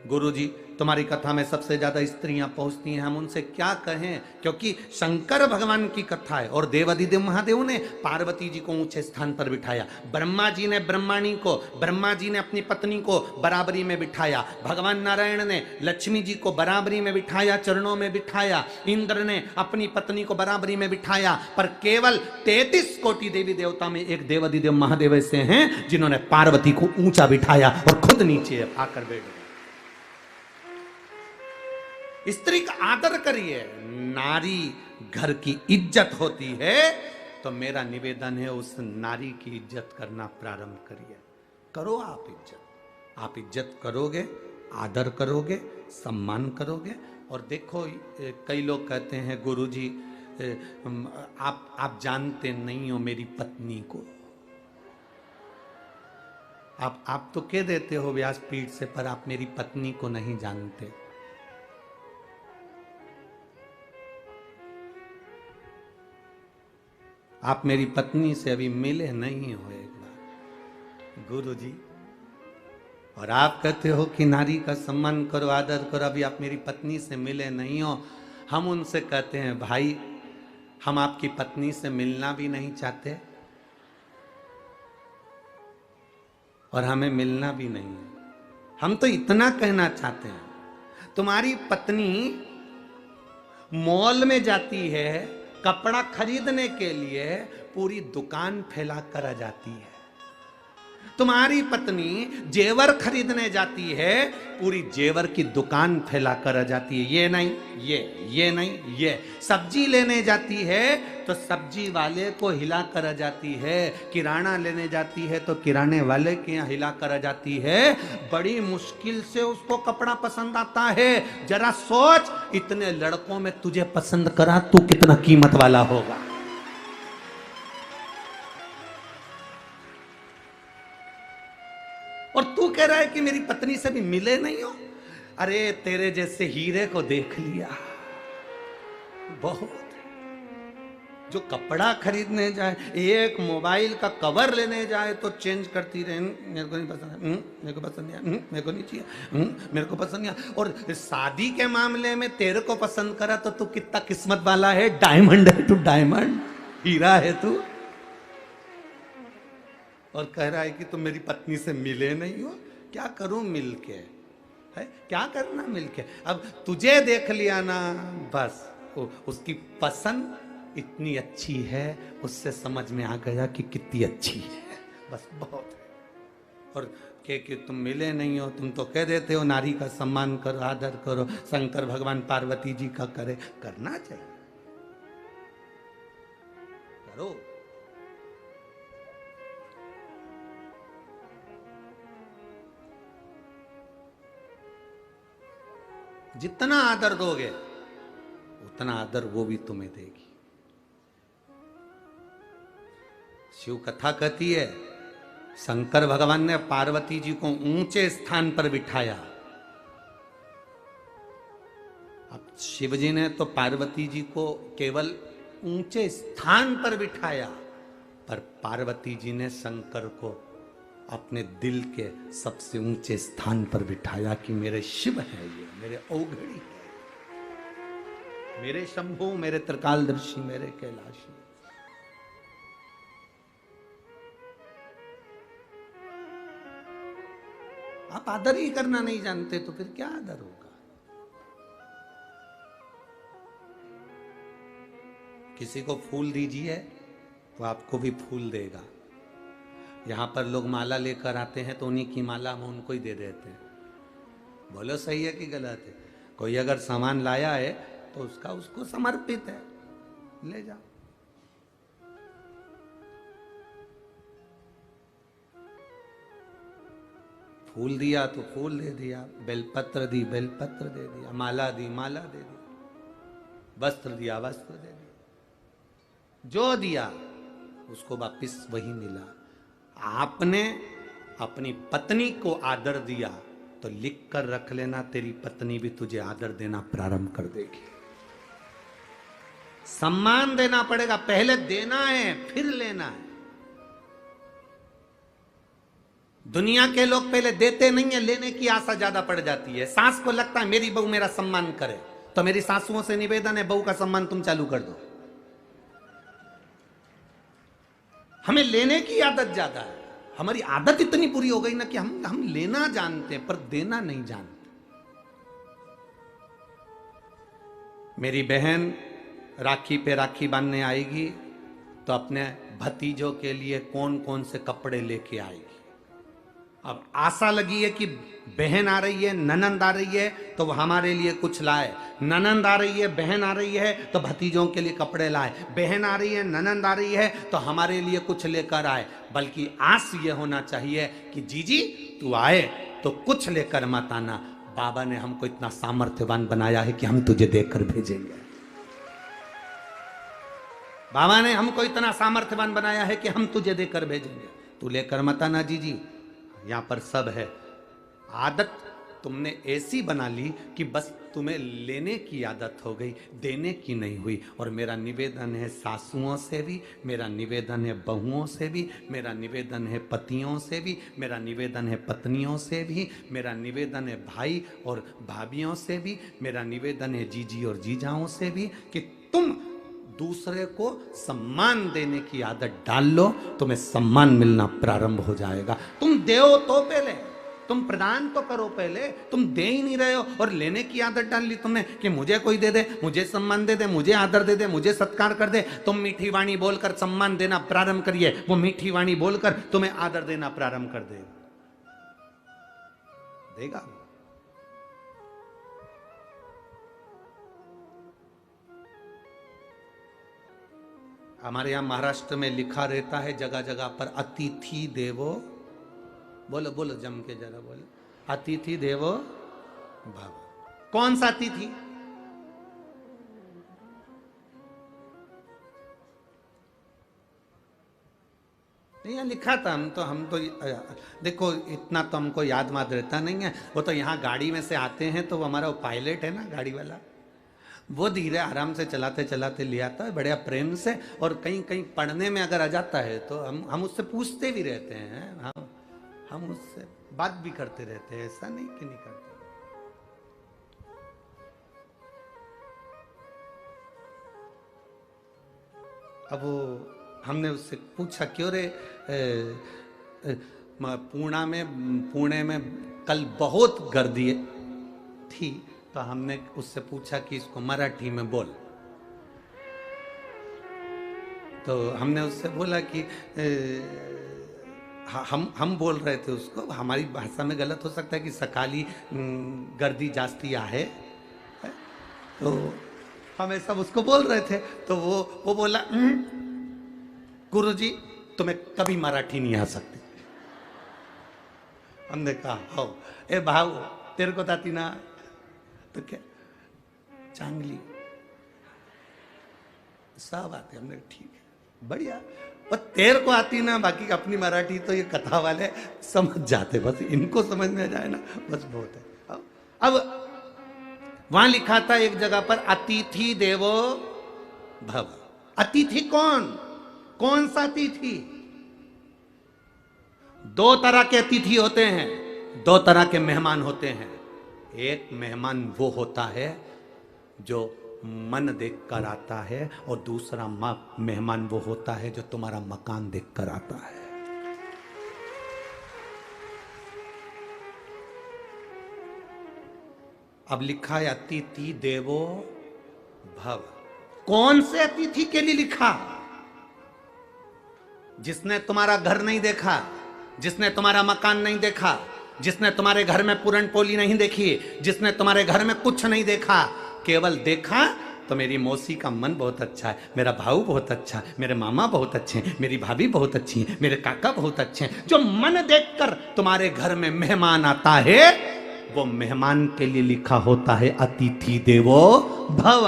गुरुजी तुम्हारी कथा में सबसे ज्यादा स्त्रियां पहुंचती हैं। हम उनसे क्या कहें? क्योंकि शंकर भगवान की कथा है और देवादिदेव महादेव ने पार्वती जी को ऊंचे स्थान पर बिठाया। ब्रह्मा जी ने ब्रह्मा जी ने अपनी पत्नी को बराबरी में बिठाया। भगवान नारायण ने लक्ष्मी जी को बराबरी में बिठाया, चरणों में बिठाया। इंद्र ने अपनी पत्नी को बराबरी में बिठाया। पर केवल 33 कोटि देवी देवता में एक देवादिदेव महादेव ऐसे हैं जिन्होंने पार्वती को ऊंचा बिठाया और खुद नीचे आकर बैठ गए। स्त्री का आदर करिए, नारी घर की इज्जत होती है। तो मेरा निवेदन है उस नारी की इज्जत करना प्रारंभ करिए। करो आप इज्जत। आप इज्जत करोगे, आदर करोगे, सम्मान करोगे। और देखो कई लोग कहते हैं गुरुजी आप जानते नहीं हो मेरी पत्नी को। आप तो कह देते हो व्यासपीठ से, पर आप मेरी पत्नी को नहीं जानते। आप मेरी पत्नी से अभी मिले नहीं हो एक बार गुरुजी। और आप कहते हो कि नारी का सम्मान करो, आदर करो, अभी आप मेरी पत्नी से मिले नहीं हो। हम उनसे कहते हैं भाई हम आपकी पत्नी से मिलना भी नहीं चाहते और हमें मिलना भी नहीं है। हम तो इतना कहना चाहते हैं, तुम्हारी पत्नी मॉल में जाती है कपड़ा खरीदने के लिए, पूरी दुकान फैला कर आ जाती है। तुम्हारी पत्नी जेवर खरीदने जाती है, पूरी जेवर की दुकान फैला कर आ जाती है। ये नहीं, ये नहीं, ये सब्जी लेने जाती है तो सब्जी वाले को हिला कर आ जाती है। किराना लेने जाती है तो किराने वाले के यहाँ हिला कर आ जाती है। बड़ी मुश्किल से उसको कपड़ा पसंद आता है। जरा सोच, इतने लड़कों में तुझे पसंद करा, तू कितना कीमत वाला होगा। और तू कह रहा है कि मेरी पत्नी से भी मिले नहीं हो। अरे तेरे जैसे हीरे को देख लिया बहुत। जो कपड़ा खरीदने जाए, एक मोबाइल का कवर लेने जाए तो चेंज करती रहे, मेरे को नहीं पसंद, मेरे को पसंद नहीं, मेरे को नहीं चाहिए, मेरे को पसंद नहीं। और शादी के मामले में तेरे को पसंद करा तो तू कितना किस्मत वाला है। डायमंड है तू, डायमंड हीरा है तू। और कह रहा है कि तुम मेरी पत्नी से मिले नहीं हो। क्या करूं मिलके? है क्या करना मिलके? अब तुझे देख लिया ना, बस उसकी पसंद इतनी अच्छी है, उससे समझ में आ गया कि कितनी अच्छी है, बस बहुत है। और कि तुम मिले नहीं हो, तुम तो कह देते हो नारी का सम्मान करो, आदर करो, शंकर भगवान पार्वती जी का करे। करना चाहिए, करो। जितना आदर दोगे उतना आदर वो भी तुम्हें देगी। शिव कथा कहती है शंकर भगवान ने पार्वती जी को ऊंचे स्थान पर बिठाया। अब शिव जी ने तो पार्वती जी को केवल ऊंचे स्थान पर बिठाया, पर पार्वती जी ने शंकर को अपने दिल के सबसे ऊंचे स्थान पर बिठाया कि मेरे शिव है, ये मेरे औघड़ी है, मेरे शंभु, मेरे त्रिकालदर्शी, मेरे कैलाशी। आप आदर ही करना नहीं जानते तो फिर क्या आदर होगा? किसी को फूल दीजिए तो आपको भी फूल देगा। यहां पर लोग माला लेकर आते हैं तो उन्हीं की माला हम उनको ही दे देते हैं। बोलो सही है कि गलत है? कोई अगर सामान लाया है तो उसका उसको समर्पित है, ले जाओ। फूल दिया तो फूल दे दिया, बेलपत्र दी बेलपत्र दे दिया, माला दी माला दे दी, वस्त्र दिया वस्त्र दे दिया, जो दिया उसको वापिस वही मिला। आपने अपनी पत्नी को आदर दिया तो लिख कर रख लेना, तेरी पत्नी भी तुझे आदर देना प्रारंभ कर देगी। सम्मान देना पड़ेगा, पहले देना है फिर लेना है। दुनिया के लोग पहले देते नहीं है, लेने की आशा ज्यादा पड़ जाती है। सास को लगता है मेरी बहू मेरा सम्मान करे, तो मेरी सासुओं से निवेदन है बहू का सम्मान तुम चालू कर दो। हमें लेने की आदत ज्यादा है, हमारी आदत इतनी बुरी हो गई ना कि हम लेना जानते हैं पर देना नहीं जानते। मेरी बहन राखी पे राखी बांधने आएगी तो अपने भतीजों के लिए कौन कौन से कपड़े लेके आएगी। अब आशा लगी है कि बहन आ रही है, ननंद आ रही है तो वो हमारे लिए कुछ लाए, ननंद आ रही है, बहन आ रही है तो भतीजों के लिए कपड़े लाए, बहन आ रही है, ननंद आ रही है तो हमारे लिए कुछ लेकर आए। बल्कि आस ये होना चाहिए कि जीजी तू आए तो कुछ लेकर मत आना, बाबा ने हमको इतना सामर्थ्यवान बनाया है कि हम तुझे देकर भेजेंगे। बाबा ने हमको इतना सामर्थ्यवान बनाया है कि हम तुझे देकर भेजेंगे, तू लेकर मत आना जीजी। यहां पर सब है। आदत तुमने ऐसी बना ली कि बस तुम्हें लेने की आदत हो गई, देने की नहीं हुई। और मेरा निवेदन है सासुओं से भी, मेरा निवेदन है बहुओं से भी, मेरा निवेदन है पतियों से भी, मेरा निवेदन है पत्नियों से भी, मेरा निवेदन है भाई और भाभियों से भी, मेरा निवेदन है जीजी और जीजाओं से भी कि तुम दूसरे को सम्मान देने की आदत डाल लो, तुम्हें सम्मान मिलना प्रारंभ हो जाएगा। तुम दो तो पहले, तुम प्रदान तो करो पहले, तुम दे ही नहीं रहे हो और लेने की आदत डाल ली तुमने कि मुझे कोई दे दे, मुझे सम्मान दे दे, मुझे आदर दे दे, मुझे सत्कार कर दे। तुम मीठी वाणी बोलकर सम्मान देना प्रारंभ करिए, वो मीठी वाणी बोलकर तुम्हें आदर देना प्रारंभ कर देगा। हमारे यहाँ महाराष्ट्र में लिखा रहता है जगह जगह पर अतिथि देवो, बोलो बोलो जम के जरा बोलो, अतिथि देवो भव। कौन सा अतिथि? नहीं यहाँ लिखा था, हम तो देखो इतना तो हमको याद वाद रहता नहीं है। वो तो यहाँ गाड़ी में से आते हैं तो वो हमारा वो पायलट है ना गाड़ी वाला, वो धीरे आराम से चलाते चलाते ले आता है बढ़िया प्रेम से। और कहीं कहीं पढ़ने में अगर आ जाता है तो हम उससे पूछते भी रहते हैं, हम उससे बात भी करते रहते हैं, ऐसा नहीं कि नहीं करते। अब वो हमने उससे पूछा क्यों रे पुणे में कल बहुत गर्दी थी, तो हमने उससे पूछा कि इसको मराठी में बोल। तो हमने उससे बोला कि हम बोल रहे थे उसको, हमारी भाषा में गलत हो सकता है कि सकाली गर्दी जास्ती आहे, तो हम ऐसा उसको बोल रहे थे। तो वो बोला गुरुजी तुम्हें कभी मराठी नहीं आ सकती। हमने कहा हो ए भाऊ तेरे को आती ना, तो क्या चांगली सब आते। हमने ठीक है बढ़िया, पर तेरे को आती ना, बाकी अपनी मराठी तो ये कथा वाले समझ जाते, बस इनको समझ में आ जाए ना बस बहुत है। अब वहां लिखा था एक जगह पर अतिथि देवो भव। अतिथि कौन सा अतिथि? दो तरह के अतिथि होते हैं, दो तरह के मेहमान होते हैं। एक मेहमान वो होता है जो मन देखकर आता है, और दूसरा मेहमान वो होता है जो तुम्हारा मकान देखकर आता है। अब लिखा है अतिथि देवो भव। कौन से अतिथि के लिए लिखा? जिसने तुम्हारा घर नहीं देखा, जिसने तुम्हारा मकान नहीं देखा, जिसने तुम्हारे घर में पूरन पोली नहीं देखी, जिसने तुम्हारे घर में कुछ नहीं देखा, केवल देखा तो मेरी मौसी का मन बहुत अच्छा है, मेरा भाऊ बहुत अच्छा है, मेरे मामा बहुत अच्छे हैं, मेरी भाभी बहुत अच्छी है, मेरे काका बहुत अच्छे हैं। जो मन देखकर तुम्हारे घर में मेहमान आता है, वो मेहमान के लिए लिखा होता है अतिथि देवो भव।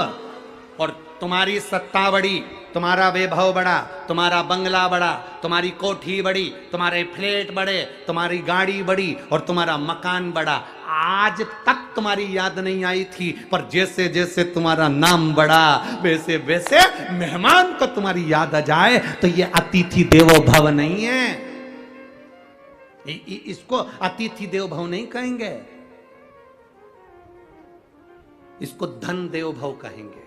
और तुम्हारी सत्ता बड़ी, तुम्हारा वैभव बड़ा, तुम्हारा बंगला बड़ा, तुम्हारी कोठी बड़ी, तुम्हारे फ्लैट बड़े, तुम्हारी गाड़ी बड़ी और तुम्हारा मकान बड़ा, आज तक तुम्हारी याद नहीं आई थी। पर जैसे जैसे तुम्हारा नाम बढ़ा, वैसे वैसे मेहमान को तुम्हारी याद आ जाए। तो ये अतिथि देवो भव नहीं है, इसको अतिथि देवो भव नहीं कहेंगे, इसको धन देव भव कहेंगे।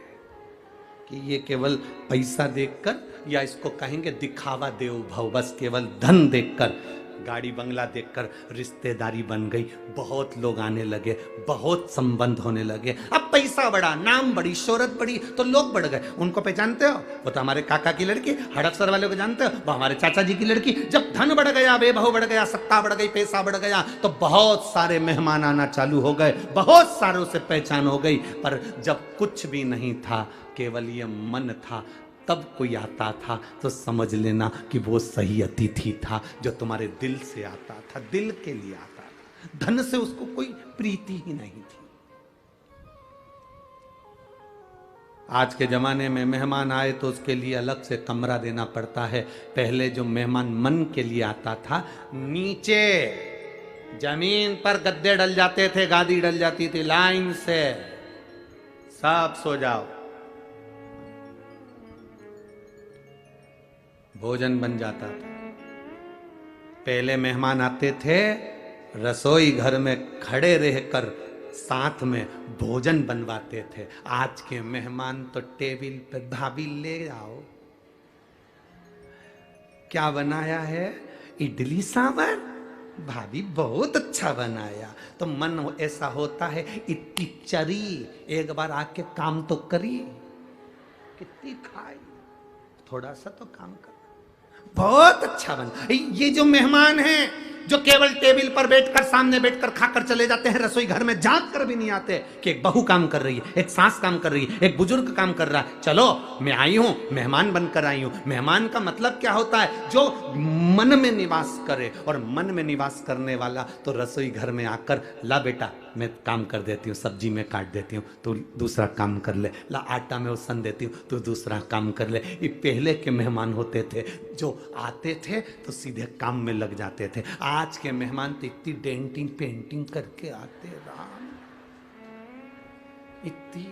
कि ये केवल पैसा देखकर, या इसको कहेंगे दिखावा देव भव, बस केवल धन देखकर, गाड़ी बंगला देखकर रिश्तेदारी बन गई, बहुत लोग आने लगे, बहुत संबंध होने लगे। अब पैसा बढ़ा, नाम बड़ी, शोहरत बढ़ी, तो लोग बढ़ गए। उनको पहचानते हो, वो तो हमारे काका की लड़की, हड़पसर वाले को जानते हो, वो हमारे चाचा जी की लड़की। जब धन बढ़ गया, वैभव बढ़ गया, सत्ता बढ़ गई, पैसा बढ़ गया, तो बहुत सारे मेहमान आना चालू हो गए, बहुत सारों से पहचान हो गई। पर जब कुछ भी नहीं था, केवल ये मन था, तब कोई आता था तो समझ लेना कि वो सही अतिथि था, जो तुम्हारे दिल से आता था, दिल के लिए आता था। धन से उसको कोई प्रीति ही नहीं थी। आज के जमाने में मेहमान आए तो उसके लिए अलग से कमरा देना पड़ता है। पहले जो मेहमान मन के लिए आता था, नीचे जमीन पर गद्दे डल जाते थे, गादी डल जाती थी, लाइन से सब सो जाओ, भोजन बन जाता था। पहले मेहमान आते थे, रसोई घर में खड़े रहकर साथ में भोजन बनवाते थे। आज के मेहमान तो टेबल पर, भाभी ले आओ, क्या बनाया है, इडली सांभर, भाभी बहुत अच्छा बनाया। तो मन ऐसा होता है, इतनी चरी, एक बार आके काम तो करी, कितनी खाई, थोड़ा सा तो काम कर, बहुत अच्छा बना। ये जो मेहमान हैं, जो केवल टेबल पर बैठकर, सामने बैठकर खाकर चले जाते हैं, रसोई घर में झांक कर भी नहीं आते कि एक बहू काम कर रही है, एक सास काम कर रही है, एक बुजुर्ग काम कर रहा है, चलो मैं आई हूं, मेहमान बनकर आई हूं। मेहमान का मतलब क्या होता है, जो मन में निवास करे। और मन में निवास करने वाला तो रसोई घर में आकर, ला बेटा मैं काम कर देती हूँ, सब्जी में काट देती हूँ, तू दूसरा काम कर ले, ला आटा में सन देती हूँ, तू दूसरा काम कर ले। ये पहले के मेहमान होते थे, जो आते थे तो सीधे काम में लग जाते थे। आज के मेहमान तो इतनी डेंटिंग पेंटिंग करके आते, राम, इतनी।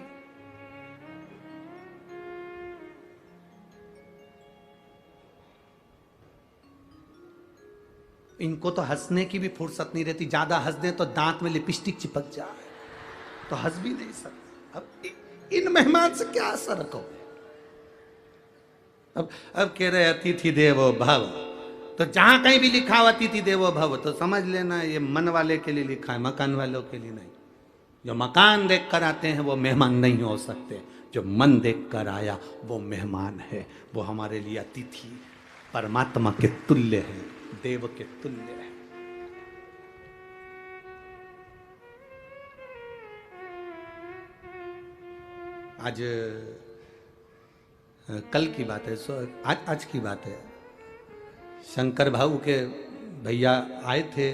इनको तो हंसने की भी फुर्सत नहीं रहती, ज्यादा हंस दे तो दांत में लिपस्टिक चिपक जाए, तो हंस भी नहीं सकते। अब इन मेहमान से क्या असर रखो। अब कह रहे अतिथि देवो भव, तो जहां कहीं भी लिखा हुआ अतिथि देवो भव, तो समझ लेना ये मन वाले के लिए लिखा है, मकान वालों के लिए नहीं। जो मकान देख कर आते हैं वो मेहमान नहीं हो सकते, जो मन देख कर आया वो मेहमान है। वो हमारे लिए अतिथि परमात्मा के तुल्य है, देव के तुल्य है। आज कल की बात है, आज की बात है, शंकर भाऊ के भैया आए थे,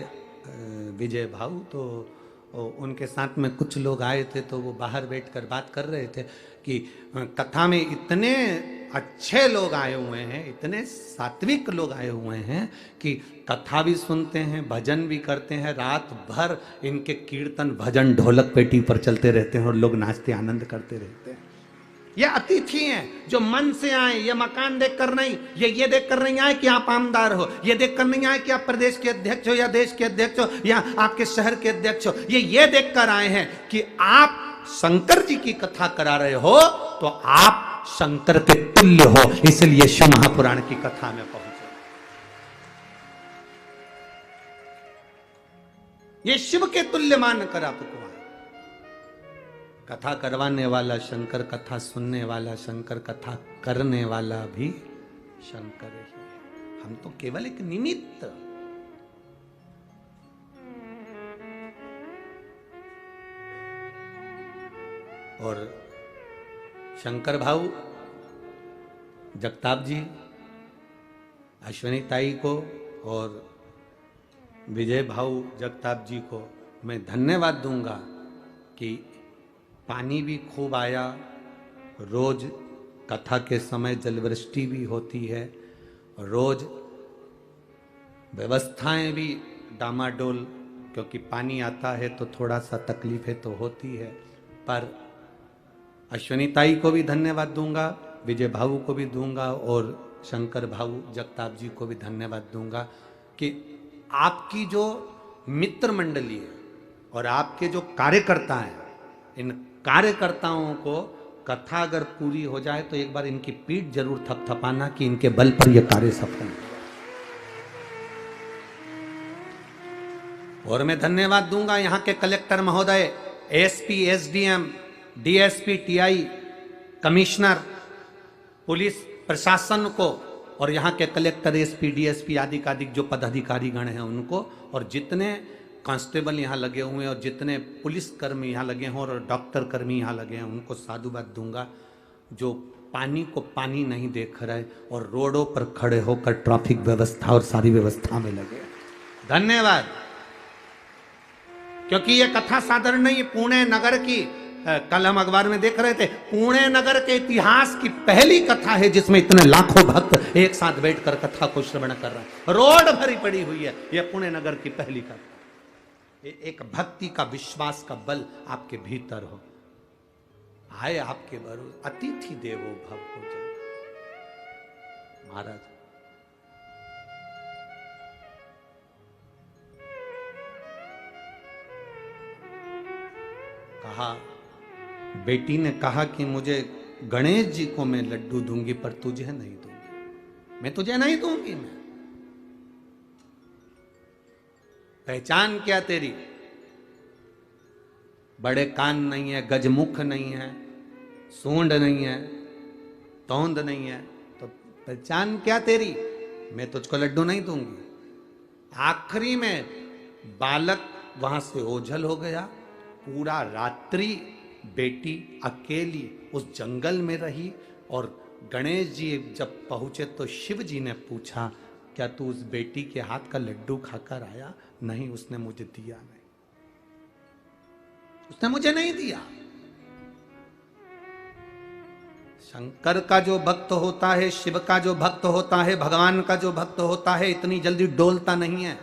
विजय भाऊ, तो उनके साथ में कुछ लोग आए थे। तो वो बाहर बैठकर बात कर रहे थे कि कथा में इतने अच्छे लोग आए हुए हैं, इतने सात्विक लोग आए हुए हैं कि कथा भी सुनते हैं, भजन भी करते हैं, रात भर इनके कीर्तन भजन ढोलक पेटी पर चलते रहते हैं और लोग नाचते आनंद करते रहते हैं। ये अतिथि हैं जो मन से आए, ये मकान देखकर नहीं, ये देखकर नहीं आए कि आप आमदार हो, ये देखकर नहीं आए कि आप प्रदेश के अध्यक्ष हो या देश के अध्यक्ष हो या आपके शहर के अध्यक्ष हो। ये देखकर आए हैं कि आप शंकर जी की कथा करा रहे हो तो आप शंकर के तुल्य हो, इसलिए शिव महापुराण की कथा में पहुंचे। ये शिव के तुल्य मानकर आपको कथा करवाने वाला शंकर, कथा सुनने वाला शंकर, कथा करने वाला भी शंकर ही है। हम तो केवल एक निमित्त। और शंकर भाऊ, जगताप जी, अश्विनी ताई को और विजय भाऊ जगताप जी को मैं धन्यवाद दूंगा कि पानी भी खूब आया, रोज कथा के समय जलवृष्टि भी होती है, रोज व्यवस्थाएं भी डामाडोल, क्योंकि पानी आता है तो थोड़ा सा तकलीफें तो होती है। पर अश्विनी ताई को भी धन्यवाद दूंगा, विजय भाऊ को भी दूंगा और शंकर भाऊ जगताप जी को भी धन्यवाद दूंगा कि आपकी जो मित्र मंडली है और आपके जो कार्यकर्ता हैं, इन कार्यकर्ताओं को कथा अगर पूरी हो जाए तो एक बार इनकी पीठ जरूर थपथपाना कि इनके बल पर यह कार्य सफल हो। और मैं धन्यवाद दूंगा यहाँ के कलेक्टर महोदय, SP, SDM, DSP, TI, commissioner, police प्रशासन को और यहाँ के कलेक्टर, एसपी, डीएसपी आदि जो पदाधिकारी गण हैं उनको, और जितने कांस्टेबल यहाँ लगे हुए हैं और जितने पुलिस कर्मी यहाँ लगे हैं और डॉक्टर कर्मी यहाँ लगे हैं उनको साधुवाद दूंगा, जो पानी को पानी नहीं देख रहे और रोडों पर खड़े होकर ट्रैफिक व्यवस्था और सारी व्यवस्था में लगे। धन्यवाद। क्योंकि ये कथा साधारण नहीं, पुणे नगर की, कल हम अखबार में देख रहे थे, पुणे नगर के इतिहास की पहली कथा है जिसमें इतने लाखों भक्त एक साथ बैठकर कथा को श्रवण कर रहे हैं। रोड भरी पड़ी हुई है, यह पुणे नगर की पहली कथा। एक भक्ति का, विश्वास का बल आपके भीतर हो, आए आपके भरोसे, अतिथि देवो भव हो जाए। महाराज कहा, बेटी ने कहा कि मुझे गणेश जी को मैं लड्डू दूंगी पर तुझे नहीं दूंगी, मैं तुझे नहीं दूंगी। मैं पहचान क्या तेरी? बड़े कान नहीं है, गजमुख नहीं है, सूंड नहीं है, तोंद नहीं है, तो पहचान क्या तेरी? मैं तुझको लड्डू नहीं दूंगी। आखिरी में बालक वहां से ओझल हो गया। पूरा रात्रि बेटी अकेली उस जंगल में रही और गणेश जी जब पहुंचे तो शिव जी ने पूछा, क्या तू उस बेटी के हाथ का लड्डू खाकर आया? नहीं, उसने मुझे दिया नहीं, उसने मुझे नहीं दिया। शंकर का जो भक्त होता है, शिव का जो भक्त होता है, भगवान का जो भक्त होता है, इतनी जल्दी डोलता नहीं है।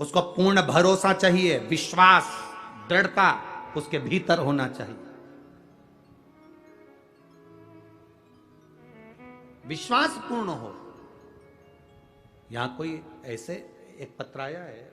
उसको पूर्ण भरोसा चाहिए, विश्वास, दृढ़ता उसके भीतर होना चाहिए। विश्वास पूर्ण हो। यहां कोई ऐसे एक पत्र आया है,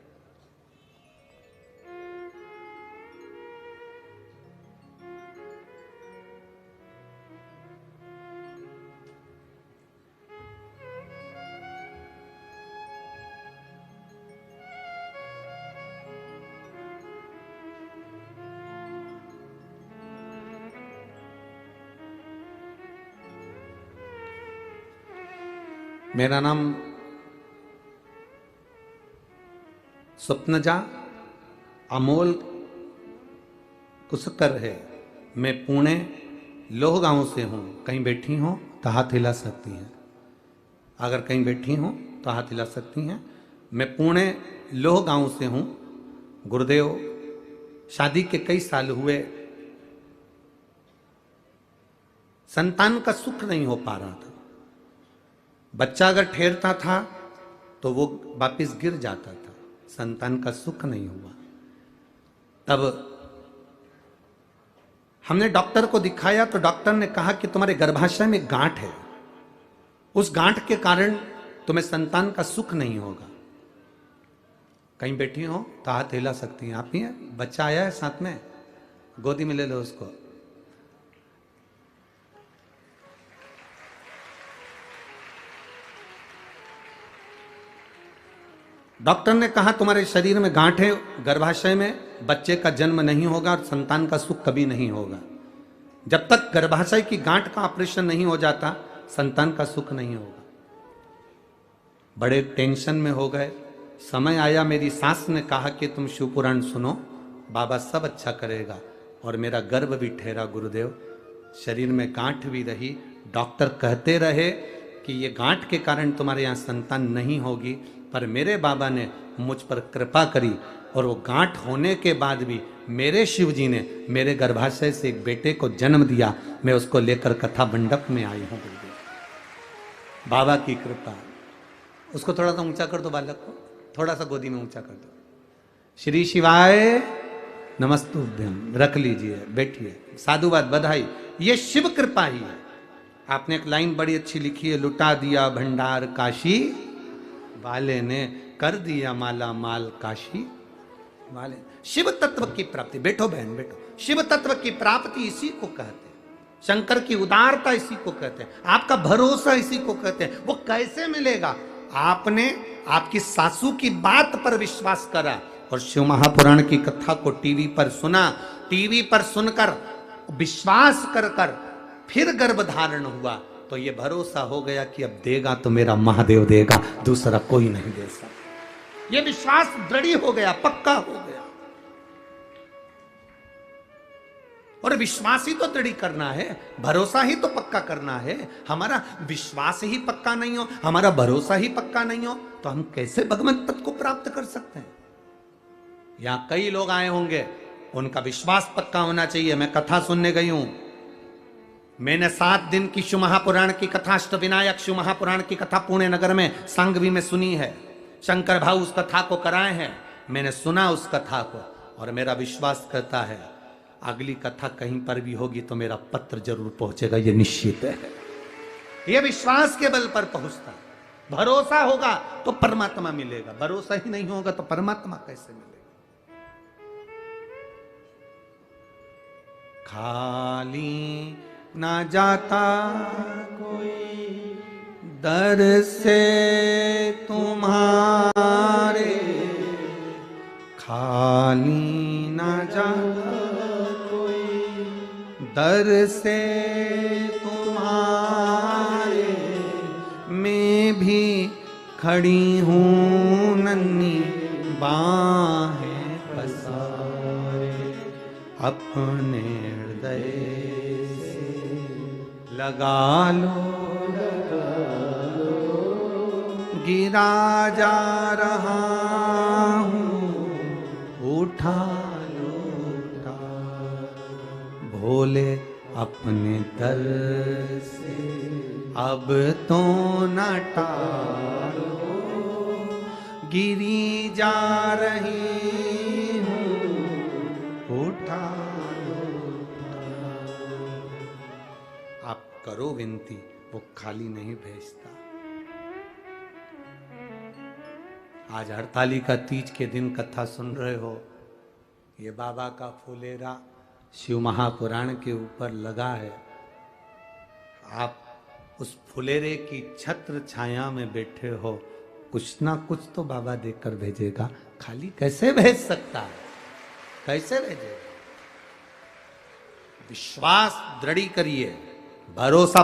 मेरा नाम स्वप्नजा अमोल कुसकर है। मैं पुणे लोह गांव से हूँ। कहीं बैठी हो तो हाथ हिला सकती हैं, अगर कहीं बैठी हो तो हाथ हिला सकती हैं। मैं पुणे लोह गांव से हूँ। गुरुदेव, शादी के कई साल हुए, संतान का सुख नहीं हो पा रहा था। बच्चा अगर ठहरता था तो वो वापिस गिर जाता था, संतान का सुख नहीं हुआ। तब हमने डॉक्टर को दिखाया तो डॉक्टर ने कहा कि तुम्हारे गर्भाशय में गांठ है, उस गांठ के कारण तुम्हें संतान का सुख नहीं होगा। कहीं बैठी हो तो हाथ हिला सकती हैं। आप ही हैं? बच्चा आया है साथ में, गोदी में ले लो उसको। डॉक्टर ने कहा तुम्हारे शरीर में गांठ है, गर्भाशय में, बच्चे का जन्म नहीं होगा और संतान का सुख कभी नहीं होगा। जब तक गर्भाशय की गांठ का ऑपरेशन नहीं हो जाता, संतान का सुख नहीं होगा। बड़े टेंशन में हो गए। समय आया, मेरी सास ने कहा कि तुम शिवपुराण सुनो, बाबा सब अच्छा करेगा, और मेरा गर्भ भी ठहरा गुरुदेव। शरीर में गांठ भी रही, डॉक्टर कहते रहे कि ये गांठ के कारण तुम्हारे यहाँ संतान नहीं होगी, पर मेरे बाबा ने मुझ पर कृपा करी और वो गांठ होने के बाद भी मेरे शिव जी ने मेरे गर्भाशय से एक बेटे को जन्म दिया। मैं उसको लेकर कथा मंडप में आई हूं। बाबा की कृपा। उसको थोड़ा सा ऊंचा कर दो, बालक को थोड़ा सा गोदी में ऊंचा कर दो। श्री शिवाय नमस्तुभ्यम। रख लीजिए, बैठिए। साधुवाद, बधाई। ये शिव कृपा ही है। आपने एक लाइन बड़ी अच्छी लिखी है, लुटा दिया भंडार काशी वाले ने, कर दिया माला माल काशी वाले। शिव तत्व की प्राप्ति, बैठो बहन बैठो, शिव तत्व की प्राप्ति इसी को कहते हैं। शंकर की उदारता इसी को कहते हैं। आपका भरोसा इसी को कहते हैं। वो कैसे मिलेगा? आपने आपकी सासू की बात पर विश्वास करा और शिव महापुराण की कथा को टीवी पर सुना, टीवी पर सुनकर विश्वास कर कर फिर गर्भधारण हुआ, तो ये भरोसा हो गया कि अब देगा तो मेरा महादेव देगा, दूसरा कोई नहीं दे सकता। ये विश्वास दृढ़ हो गया, पक्का हो गया। और विश्वास ही तो दृढ़ करना है, भरोसा ही तो पक्का करना है। हमारा विश्वास ही पक्का नहीं हो, हमारा भरोसा ही पक्का नहीं हो, तो हम कैसे भगवत तत्व को प्राप्त कर सकते हैं? यहां कई लोग आए होंगे, उनका विश्वास पक्का होना चाहिए। मैं कथा सुनने गई हूं, मैंने 7 दिन की शिव महापुराण की कथा, अष्टविनायक शिव महापुराण की कथा पुणे नगर में संगवी में सुनी है। शंकर भाऊ उस कथा को कराए हैं, मैंने सुना उस कथा को, और मेरा विश्वास करता है अगली कथा कहीं पर भी होगी तो मेरा पत्र जरूर पहुंचेगा, ये निश्चित है। ये विश्वास के बल पर पहुंचता, भरोसा होगा तो परमात्मा मिलेगा, भरोसा ही नहीं होगा तो परमात्मा कैसे मिलेगा? खाली ना जाता कोई दर से तुम्हारे, खाली ना जाता कोई दर से तुम्हारे, मैं भी खड़ी हूँ नन्ही बाहें पसारे, अपने हृदय लगा लो, गिरा जा रहा हूँ, उठा लो, भोले अपने दर से अब तो न टालो, गिरी जा रही हूँ, उठा लो। आप करो विनती, वो खाली नहीं भेजता। आज हड़तालिका तीज के दिन कथा सुन रहे हो, ये बाबा का फुलेरा शिव महापुराण के ऊपर लगा है। आप उस फुलेरे की छत्र छाया में बैठे हो, कुछ ना कुछ तो बाबा देकर भेजेगा, खाली कैसे भेज सकता है? कैसे भेजेगा? विश्वास दृढ़ करिए, भरोसा